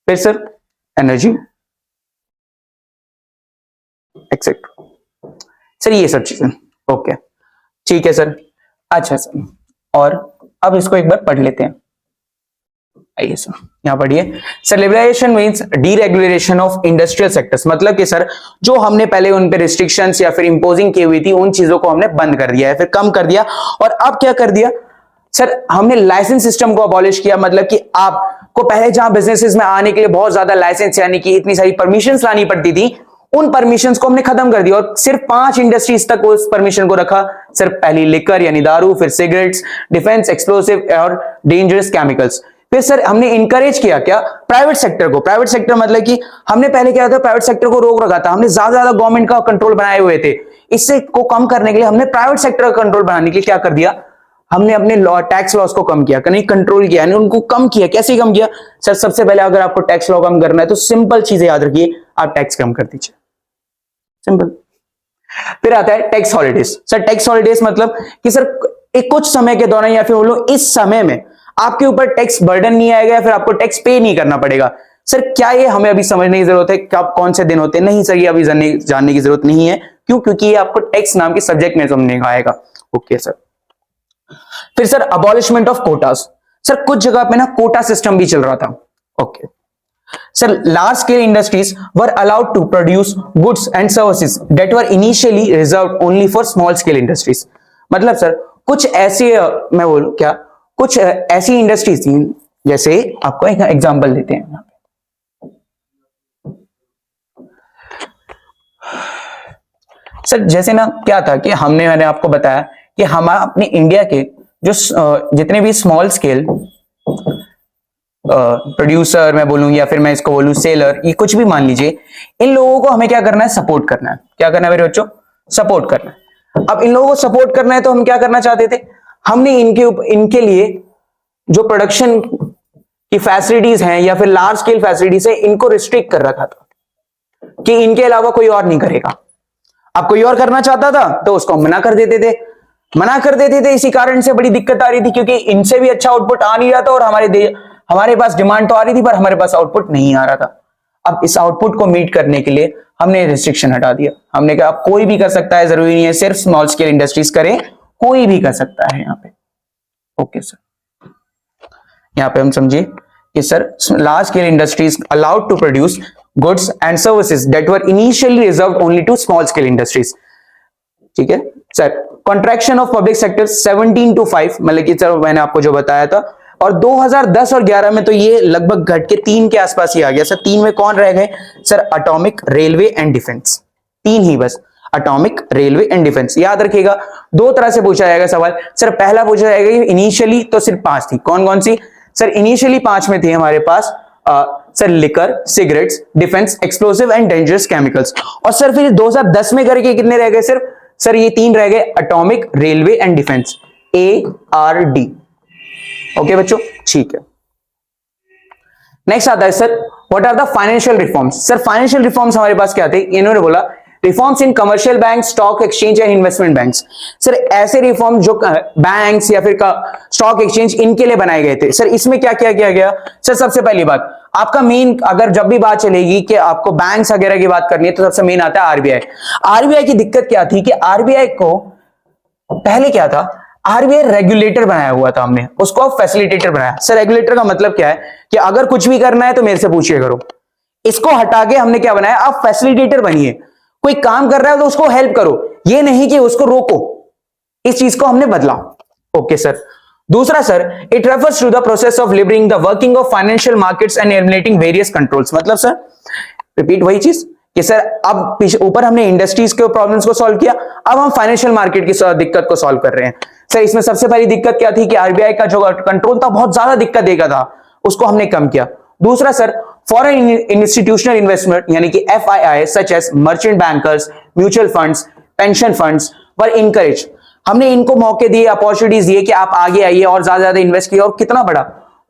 फिर सर एनर्जी एक्सेट्रा। सर ये सब चीजें। ओके ठीक है सर। अच्छा सर, और अब इसको एक बार पढ़ लेते हैं। आइए सर यहां पढ़िए। Sir liberalisation means deregulation of industrial sectors, मतलब कि सर जो हमने पहले उन पे रिस्ट्रिक्शंस या फिर इंपोजिंग की हुई थी उन चीजों को हमने बंद कर दिया है, फिर कम कर दिया। और अब क्या कर दिया सर, हमने लाइसेंस सिस्टम को अबॉलिश किया। मतलब कि आपको पहले जहां बिजनेसेस में आने के लिए बहुत ज्यादा लाइसेंस यानी कि इतनी सारी परमिशंस लानी पड़ती थी, उन परमिशंस को हमने खत्म कर दिया और सिर्फ 5 इंडस्ट्रीज तक उस परमिशन को रखा। सिर्फ पहली लिकर यानी दारू, फिर सिगरेट्स, डिफेंस, एक्सप्लोसिव और डेंजरस केमिकल्स। फिर सर हमने इंकरेज किया क्या, प्राइवेट सेक्टर को। प्राइवेट सेक्टर मतलब कि हमने पहले क्या था, प्राइवेट सेक्टर को रोक रखा था, हमने ज्यादा गवर्नमेंट का कंट्रोल बनाए हुए थे। इससे को कम करने के लिए हमने प्राइवेट सेक्टर का कंट्रोल बनाने के लिए क्या कर दिया, हमने अपने लॉ टैक्स लॉस को कम किया, कहीं कंट्रोल किया, यानी उनको कम किया। कैसे कम किया सर, सबसे पहले अगर आपको टैक्स लॉ कम करना है तो सिंपल चीजें याद रखिए, आप टैक्स कम कर दीजिए, सिंपल। फिर आता है tax holidays. Sir tax holidays मतलब कि सर एक कुछ समय के दौरान या फिर बोलो इस समय में आपके ऊपर टैक्स बर्डन नहीं आएगा, फिर आपको टैक्स पे नहीं करना पड़ेगा। सर क्या ये हमें अभी समझने की जरूरत है कब कौन से दिन होते हैं? नहीं सर, ये अभी जानने की जरूरत नहीं है। क्यों? क्योंकि ये आपको टैक्स नाम के सब्जेक्ट में समझने का आएगा। Okay sir. फिर sir abolishment of quotas. Sir कुछ जगह पे ना कोटा सिस्टम भी चल रहा था। Okay sir, large scale industries were allowed to produce goods and services that were initially reserved only for small scale industries। मतलब सर कुछ ऐसे मैं बोलूं क्या, कुछ ऐसी इंडस्ट्रीज थी, जैसे आपको एक एग्जांपल देते हैं। सर जैसे ना क्या था कि मैंने आपको बताया कि हम अपने इंडिया के जो जितने भी स्मॉल स्केल प्रोड्यूसर मैं बोलूं या फिर मैं इसको बोलूं सेलर, ये कुछ भी मान लीजिए, इन लोगों को हमें क्या करना है, सपोर्ट करना है। क्या करना है मेरे बच्चों? सपोर्ट करना है। अब इन लोगों को सपोर्ट करना है तो हम क्या करना चाहते थे, हमने इनके लिए जो प्रोडक्शन की फैसिलिटीज हैं या फिर लार्ज स्केल फैसिलिटीज है, इनको रिस्ट्रिक्ट कर रखा था कि इनके अलावा कोई और नहीं करेगा। अब कोई और करना चाहता था तो उसको मना कर देते थे, इसी कारण से बड़ी दिक्कत आ रही थी, क्योंकि इनसे भी अच्छा आउटपुट आ नहीं रहा था और हमारे पास डिमांड तो आ रही थी पर हमारे पास आउटपुट नहीं आ रहा था। अब इस आउटपुट को मीट करने के लिए हमने रिस्ट्रिक्शन हटा दिया। हमने कहा कोई भी कर सकता है, जरूरी नहीं है सिर्फ स्मॉल स्केल इंडस्ट्रीज करें, कोई भी कर सकता है यहाँ पे। ओके सर, यहाँ पे हम समझिए कि sir large scale industries allowed to produce goods and services that were initially reserved only to small scale industries. ठीक है sir. Contraction of public sector 17-5, मतलब कि सर मैंने आपको जो बताया था, और 2010 और 11 में तो ये लगभग घट के 3 के आसपास ही आ गया। सर 3 में कौन रह गए sir? Atomic, railway and defence. 3 ही बस, एटॉमिक, रेलवे एंड डिफेंस। याद रखिएगा, 2 तरह से पूछा जाएगा सवाल। सर पहला पूछा जाएगा इनिशियली तो सिर्फ 5 थी, कौन कौन सी? सर इनिशियली 5 में थी हमारे पास sir liquor, cigarettes, defence, explosive and dangerous chemicals. और सर फिर 2010 में करके कितने रह गए सिर्फ? सर ये 3 रह गए, atomic, railway and defence, ARD। Okay बच्चों, ठीक है। नेक्स्ट आता है sir what are the financial reforms. Sir financial reforms हमारे पास क्या थे? इन्होंने बोला reforms in commercial bank, stock exchange and investment banks. Sir ऐसे रिफॉर्म जो बैंक्स या फिर स्टॉक एक्सचेंज इनके लिए बनाए गए थे। सर इसमें क्या क्या किया गया? सर सबसे पहली बात आपका मेन, अगर जब भी बात चलेगी कि आपको बैंक्स वगैरह की बात करनी है तो सबसे मेन आता है आरबीआई। आरबीआई की दिक्कत क्या थी कि आरबीआई को पहले क्या था, आरबीआई रेगुलेटर बनाया हुआ था, हमने उसको अब फैसिलिटेटर बनाया। सर रेगुलेटर का मतलब क्या है कि अगर कुछ भी करना है तो मेरे से पूछिए करो। इसको हटा के हमने क्या बनाया, आप फैसिलिटेटर बनिए। कोई काम कर रहा है तो उसको हेल्प करो, ये नहीं कि उसको रोको। इस चीज को हमने बदला। Okay sir. दूसरा sir, it refers to the process of liberating the working of financial markets and eliminating various controls. मतलब सर रिपीट वही चीज कि सर अब ऊपर हमने इंडस्ट्रीज के प्रॉब्लम्स को सॉल्व किया, अब हम फाइनेंशियल मार्केट की दिक्कत को सॉल्व कर रहे हैं। सर इसमें सबसे पहली दिक्कत क्या थी कि आरबीआई का जो कंट्रोल था बहुत ज्यादा दिक्कत देगा था, उसको हमने कम किया। दूसरा सर, फॉरेन इंस्टीट्यूशनल इन्वेस्टमेंट यानी कि FII such as merchant bankers, mutual funds, pension funds were encourage. हमने इनको मौके दिए, अपॉर्चुनिटीज दिए कि आप आगे आइए और ज्यादा इन्वेस्ट किए, और कितना बड़ा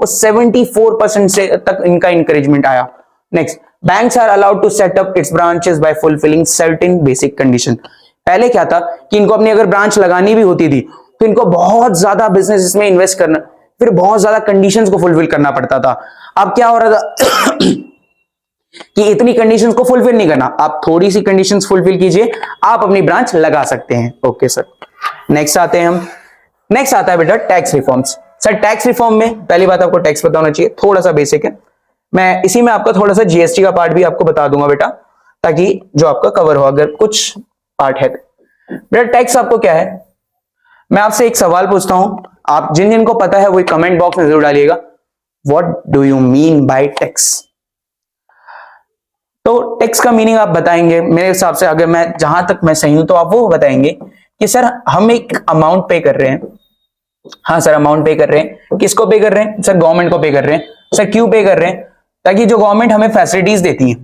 वो 74% से तक इनका इंकरेजमेंट आया। Next, banks are allowed to set up its branches by fulfilling certain basic condition. पहले क्या था कि इनको अपनी अगर ब्रांच लगानी भी होती थी तो इनको बहुत ज्यादा बिजनेस इसमें इन्वेस्ट करना, फिर बहुत ज्यादा कंडीशंस को फुलफिल करना पड़ता था। अब क्या हो रहा था कि इतनी कंडीशंस को फुलफिल नहीं करना, आप थोड़ी सी कंडीशंस फुलफिल कीजिए, आप अपनी ब्रांच लगा सकते हैं। ओके सर, नेक्स्ट आते हैं हम। नेक्स्ट आता है बेटा tax reforms. Sir tax reform में पहली बात आपको टैक्स पता होना चाहिए, थोड़ा सा बेसिक है। मैं इसी में आपका थोड़ा सा जीएसटी का पार्ट भी आपको बता दूंगा बेटा, ताकि जो आपका कवर हो अगर कुछ पार्ट है। बेटा टैक्स आपको क्या है, मैं आपसे एक सवाल पूछता हूं, आप जिन जिन को पता है वो कमेंट बॉक्स में जरूर डालिएगा। What do you mean by tax? तो टैक्स का मीनिंग आप बताएंगे मेरे हिसाब से, अगर मैं जहां तक मैं सही हूं तो आप वो बताएंगे कि सर हम एक अमाउंट पे कर रहे हैं। हाँ सर अमाउंट पे कर रहे हैं, किसको पे कर रहे हैं? सर गवर्नमेंट को पे कर रहे हैं। सर क्यों पे कर रहे हैं? ताकि जो गवर्नमेंट हमें फैसिलिटीज देती है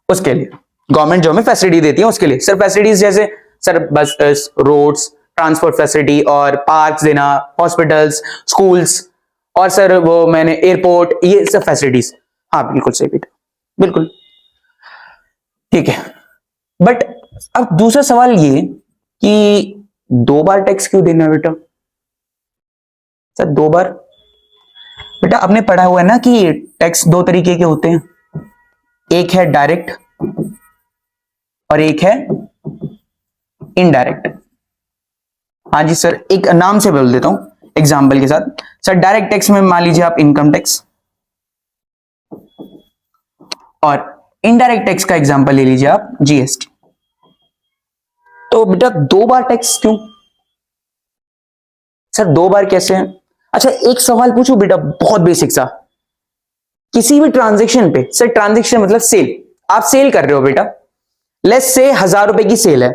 उसके लिए, गवर्नमेंट जो हमें फैसिलिटी देती है उसके लिए। सर फैसिलिटीज जैसे सर बस, रोड्स, ट्रांसपोर्ट फैसिलिटी और पार्क्स देना, हॉस्पिटल्स, स्कूल्स, और सर वो मैंने एयरपोर्ट, ये सब फैसिलिटीज। हाँ बिल्कुल सही बेटा, बिल्कुल ठीक है। बट अब दूसरा सवाल ये कि 2 बार टैक्स क्यों देना है बेटा? सर 2 बार, बेटा आपने पढ़ा हुआ है ना कि टैक्स 2 तरीके के होते हैं, एक है डायरेक्ट और एक है इनडायरेक्ट। हाँ जी सर, एक नाम से बोल देता हूं एग्जाम्पल के साथ। सर डायरेक्ट टैक्स में मान लीजिए आप इनकम टैक्स, और इनडायरेक्ट टैक्स का एग्जाम्पल ले लीजिए आप जीएसटी। तो बेटा 2 बार टैक्स क्यों? सर 2 बार कैसे है? अच्छा एक सवाल पूछूं बेटा, बहुत बेसिक सा। किसी भी ट्रांजेक्शन पे, सर ट्रांजेक्शन मतलब सेल, आप सेल कर रहे हो बेटा, लेट्स से 1000 रुपए की सेल है,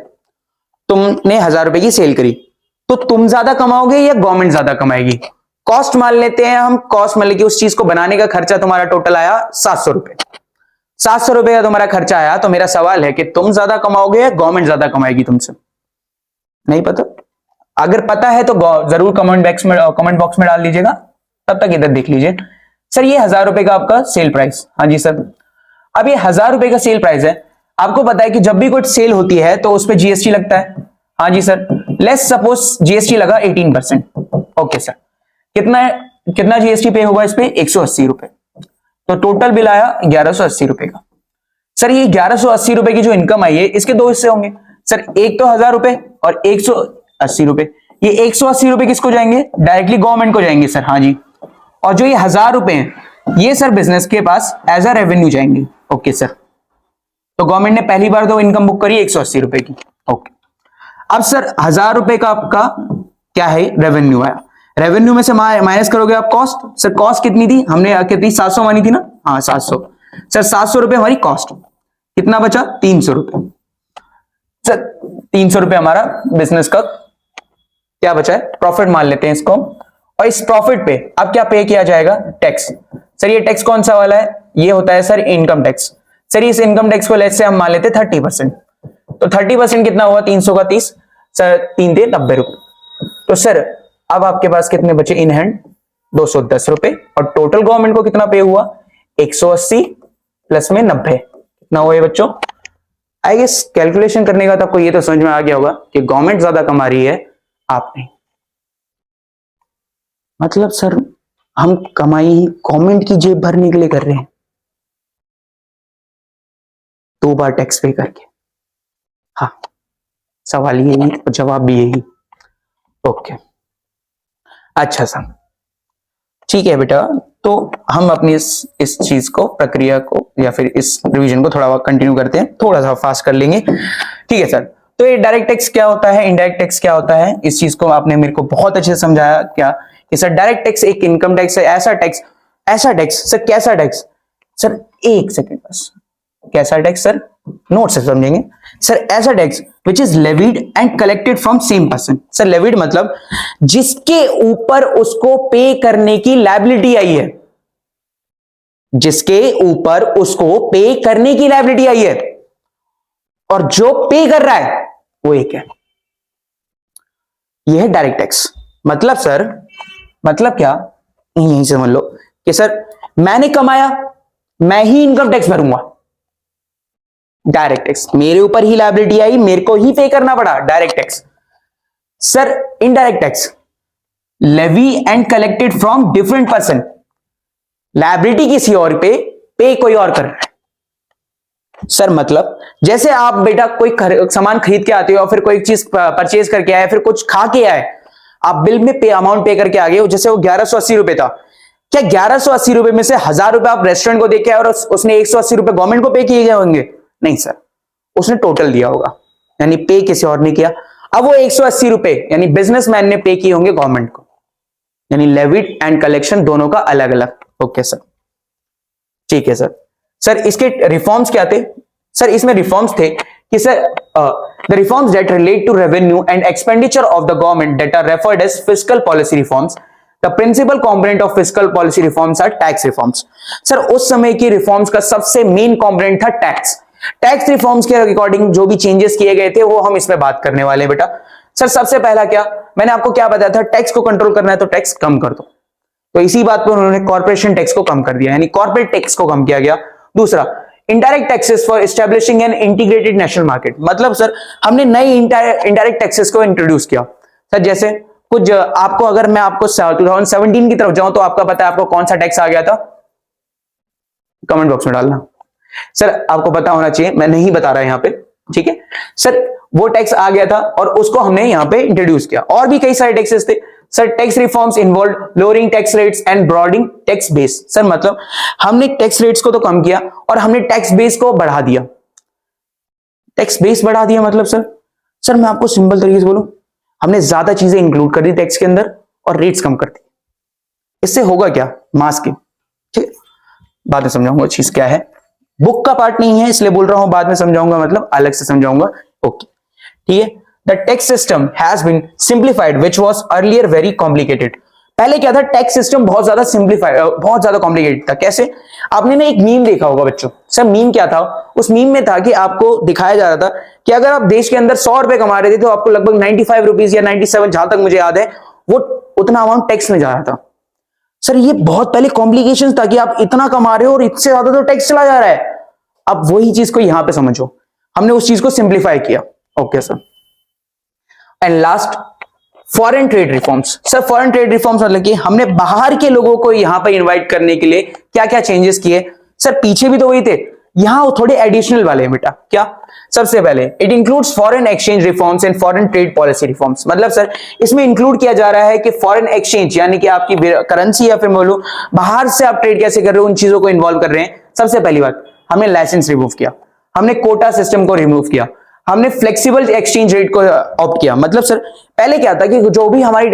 तुमने 1000 रुपए की सेल करी, तो तुम ज्यादा कमाओगे या गवर्नमेंट ज्यादा कमाएगी? कॉस्ट मान लेते हैं हम, कॉस्ट मान लेके उस चीज को बनाने का खर्चा तुम्हारा टोटल आया 700 रुपए, 700 रुपए का तुम्हारा खर्चा आया। तो मेरा सवाल है कि तुम ज्यादा कमाओगे या गवर्नमेंट ज्यादा कमाएगी तुमसे? नहीं पता? अगर पता है तो जरूर कमेंट बॉक्स में डाल दीजिएगा, तब तक इधर देख लीजिए। सर ये 1000 रुपए का आपका सेल प्राइस, हाँ जी सर। अब ये 1000 रुपए का सेल प्राइस है, आपको पता है कि जब भी कोई सेल होती है तो उस पर जीएसटी लगता है। हाँ जी सर, लेट्स सपोज जीएसटी लगा 18%। ओके सर, कितना कितना जीएसटी पे होगा इस पे? 180 रुपए। तो टोटल बिल आया 1180 रुपए का। सर ये 1180 रुपए की जो इनकम आई है इसके 2 हिस्से होंगे सर, एक तो 1000 रुपए और 180 रुपए। ये 180 रुपए किसको जाएंगे? डायरेक्टली गवर्नमेंट को जाएंगे सर, हाँ जी। और जो ये 1000 रुपए हैं ये सर बिजनेस के पास एज अ रेवेन्यू जाएंगे। ओके सर, तो गवर्नमेंट ने पहली बार तो इनकम बुक करी 180 रुपए की। ओके, अब सर 1000 रुपए का आपका क्या है? रेवेन्यू आया। रेवेन्यू में से माइनस करोगे आप कॉस्ट। सर कॉस्ट कितनी थी हमने, कितनी? 700 मानी थी ना? हाँ 700। सर 700 रुपए हमारी कॉस्ट, कितना बचा? 300 रुपए। सर 300 रुपए हमारा बिजनेस का क्या बचा है? प्रॉफिट मान लेते हैं इसको। और इस प्रॉफिट पे अब क्या पे किया जाएगा? टैक्स। सर ये टैक्स कौन सा वाला है? ये होता है सर इनकम टैक्स। सर इस इनकम टैक्स को लेट्स से हम मान लेते 30%। तो 30% कितना हुआ? 300 का 30, सर 3 × 90 रुपए। तो सर अब आपके पास कितने बचे इन हैंड? 210 रुपए। और टोटल गवर्नमेंट को कितना पे हुआ? 180 प्लस में 90, कितना हुआ ये बच्चों? आई गेस कैलकुलेशन करने का तो आपको ये तो समझ में आ गया होगा कि गवर्नमेंट ज्यादा कमा रही है, आप नहीं। मतलब सर हम कमाई गवर्नमेंट की जेब भरने के लिए कर रहे हैं 2 बार टैक्स पे करके। हाँ सवाल यही और जवाब भी यही। ओके अच्छा सर ठीक है बेटा, तो हम अपनी इस चीज को, प्रक्रिया को या फिर इस रिवीजन को थोड़ा कंटिन्यू करते हैं, थोड़ा सा फास्ट कर लेंगे। ठीक है सर, तो ये डायरेक्ट टैक्स क्या होता है, इनडायरेक्ट टैक्स क्या होता है, इस चीज को आपने मेरे को बहुत अच्छे से समझाया। क्या कि सर डायरेक्ट टैक्स एक इनकम टैक्स है, ऐसा टैक्स सर कैसा टैक्स? सर एक सेकेंड बस, कैसा टैक्स सर? नोट से समझेंगे सर। ऐसा tax which is levied and collected from same person. Sir levied मतलब जिसके ऊपर उसको पे करने की लायबिलिटी आई है, जिसके ऊपर उसको पे करने की लायबिलिटी आई है, और जो पे कर रहा है वो एक है। यह है डायरेक्ट टैक्स। मतलब सर, मतलब क्या, यही समझ लो कि सर मैंने कमाया, मैं ही इनकम टैक्स भरूंगा। डायरेक्ट टैक्स, मेरे ऊपर ही लायबिलिटी आई, मेरे को ही पे करना पड़ा direct tax. Sir indirect tax, levy and collected from different person, liability किसी और पे कोई और कर रहा है। सर मतलब जैसे आप बेटा कोई सामान खरीद के आते हो, फिर कोई चीज परचेज करके आए, फिर कुछ खा के आए, आप बिल में अमाउंट पे करके आ गए हो, जैसे वो 1180 रुपए था, क्या 1180 रुपए में से 1000 रुपए आप रेस्टोरेंट को देके आए और उसने 180 रुपए गवर्नमेंट को पे किए गए होंगे? नहीं सर, उसने टोटल दिया होगा, यानी पे किसी और ने किया। अब वो 180 रुपए यानी बिजनेसमैन ने पे किए होंगे गवर्नमेंट को, यानी लेविड एंड कलेक्शन दोनों का अलग अलग। ओके सर, ठीक है सर। सर इसके रिफॉर्म्स क्या थे? सर इसमें रिफॉर्म्स थे कि sir the reforms that relate to revenue and expenditure of the government that are referred as fiscal policy reforms. The principal component of fiscal policy reforms are tax reforms. Sir उस समय की reforms का सबसे main component था tax. Tax reforms के according जो भी changes किए गए थे वो हम इसमें बात करने वाले हैं बेटा। सर सबसे पहला क्या, मैंने आपको क्या बताया था, टैक्स को कंट्रोल करना है तो टैक्स कम कर दो, तो इसी बात पर उन्होंने कॉर्पोरेशन टैक्स को कम कर दिया, यानी कॉर्पोरेट टैक्स को कम किया गया। दूसरा, indirect taxes for establishing an integrated national market, मतलब सर हमने नई इनडायरेक्ट टैक्सेस को इंट्रोड्यूस किया। सर जैसे कुछ आपको, अगर मैं आपको 2017 की तरफ जाऊं तो आपका पता है आपको कौन सा टैक्स आ गया था? कमेंट बॉक्स में डालना। सर आपको पता होना चाहिए, मैं नहीं बता रहा यहां पे, ठीक है सर। वो टैक्स आ गया था और उसको हमने यहां पे इंट्रोड्यूस किया। और भी कई सारे टैक्सेस थे sir. Tax reforms involve lowering tax rates and broadening tax base. Sir मतलब हमने टैक्स रेट्स को तो कम किया और हमने टैक्स बेस को बढ़ा दिया। टैक्स बेस बढ़ा दिया मतलब सर मैं आपको सिंपल तरीके से बोलूं, हमने ज्यादा चीजें इंक्लूड कर दी टैक्स के अंदर और रेट्स कम कर दी। इससे होगा क्या? मास की, ठीक, बाद में समझाऊंगा चीज क्या है, बुक का पार्ट नहीं है इसलिए बोल रहा हूं, बाद में समझाऊंगा, मतलब अलग से समझाऊंगा। ओके ठीक है। The tax system has been simplified which was earlier very complicated. पहले क्या था, टैक्स सिस्टम बहुत ज्यादा सिंप्लीफाइड, बहुत ज्यादा कॉम्प्लिकेटेड था। कैसे? आपने ना एक मीम देखा होगा बच्चों। सर मीम क्या था? उस मीम में था कि आपको दिखाया जा रहा था कि अगर आप देश के अंदर 100 रुपए कमा रहे थे तो आपको लगभग 95 रुपीज या 97, जहां तक मुझे याद है, वो उतना अमाउंट टैक्स में जा रहा था। सर ये बहुत पहले कॉम्प्लिकेशन था कि आप इतना कमा रहे हो और इससे ज्यादा तो टैक्स चला जा रहा है। अब वही चीज को यहां पे समझो, हमने उस चीज को सिंप्लीफाई किया। Okay sir. And last, foreign trade reforms. Sir foreign trade reforms मतलब कि हमने बाहर के लोगों को यहां पर इनवाइट करने के लिए क्या क्या चेंजेस किए। सर पीछे भी तो वही थे, यहां वो थोड़े एडिशनल वाले हैं बेटा। क्या? सबसे पहले it includes foreign exchange reforms and foreign trade policy reforms. मतलब सर इसमें इंक्लूड किया जा रहा है कि फॉरेन एक्सचेंज यानी कि आपकी करेंसी या फिर बोलूं बाहर से आप ट्रेड कैसे कर रहे हो, उन चीजों को इन्वॉल्व कर रहे हैं। सबसे पहली बात, हमने लाइसेंस रिमूव किया, हमने कोटा सिस्टम को रिमूव किया, हमने फ्लेक्सिबल एक्सचेंज रेट को ऑप्ट किया। मतलब सर पहले क्या था कि जो भी हमारी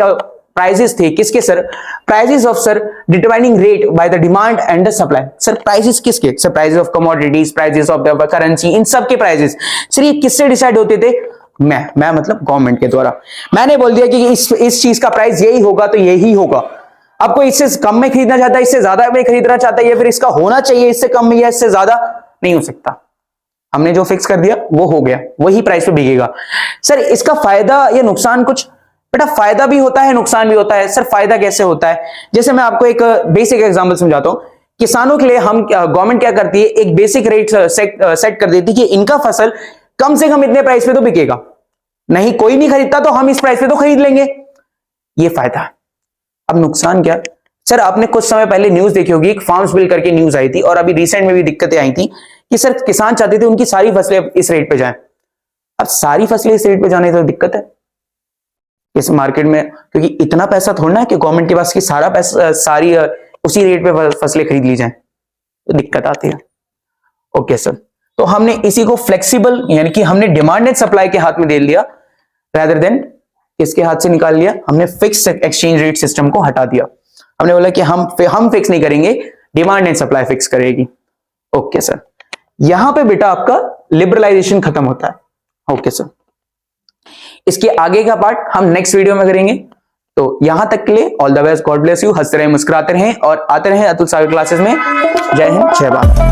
प्राइजेस थे, किसके sir? Prices of sir determining rate by the demand and the supply. Sir prices किसके? Sir prices of commodities, prices of currency, इन सब के प्राइजेस सर ये किससे डिसाइड होते थे? मैं मतलब गवर्नमेंट के द्वारा। मैंने बोल दिया कि इस चीज का प्राइस यही होगा तो यही होगा। आपको इससे कम में खरीदना चाहता है, इससे ज्यादा में खरीदना चाहता है, या फिर इसका होना चाहिए इससे कम में या इससे ज्यादा, नहीं हो सकता। हमने जो फिक्स कर दिया वो हो गया, वही प्राइस पे बिकेगा। सर इसका फायदा या नुकसान कुछ? बेटा फायदा भी होता है, नुकसान भी होता है। सर फायदा कैसे होता है? जैसे मैं आपको एक बेसिक एग्जांपल समझाता हूं। किसानों के लिए हम गवर्नमेंट क्या करती है, एक बेसिक रेट सेट कर देती है कि इनका फसल कम से कम इतने प्राइस पे तो बिकेगा, नहीं कोई नहीं खरीदता तो हम इस प्राइस पे तो खरीद लेंगे। ये फायदा है। अब नुकसान क्या? सर आपने कुछ समय पहले न्यूज देखी होगी, एक फार्म्स बिल करके न्यूज आई थी, और अभी रिसेंट में भी दिक्कतें आई थी कि सर किसान चाहते थे उनकी सारी फसलें इस रेट पे जाएं। अब सारी फसलें इस रेट पे जाने तो दिक्कत है इस मार्केट में, क्योंकि इतना पैसा थोड़ा है कि गवर्नमेंट के पास की सारा पैसा सारी उसी रेट पे फसलें खरीद ली जाएं, तो दिक्कत आती है। ओके सर, तो हमने इसी को फ्लेक्सिबल यानी कि हमने डिमांड एंड सप्लाई के हाथ में दे लिया, रादर देन किसके हाथ से निकाल लिया? हमने फिक्स एक्सचेंज रेट सिस्टम को हटा दिया। हमने बोला कि हम फिक्स नहीं करेंगे, डिमांड एंड सप्लाई फिक्स करेगी। ओके सर, यहां पे बेटा आपका लिबरलाइजेशन खत्म होता है। ओके सर, इसके आगे का पार्ट हम नेक्स्ट वीडियो में करेंगे। तो यहां तक के लिए all the best, God bless you, हंसते रहे मुस्कुराते रहें और आते रहें अतुल सागर क्लासेस में। जय हिंद, जय भारत।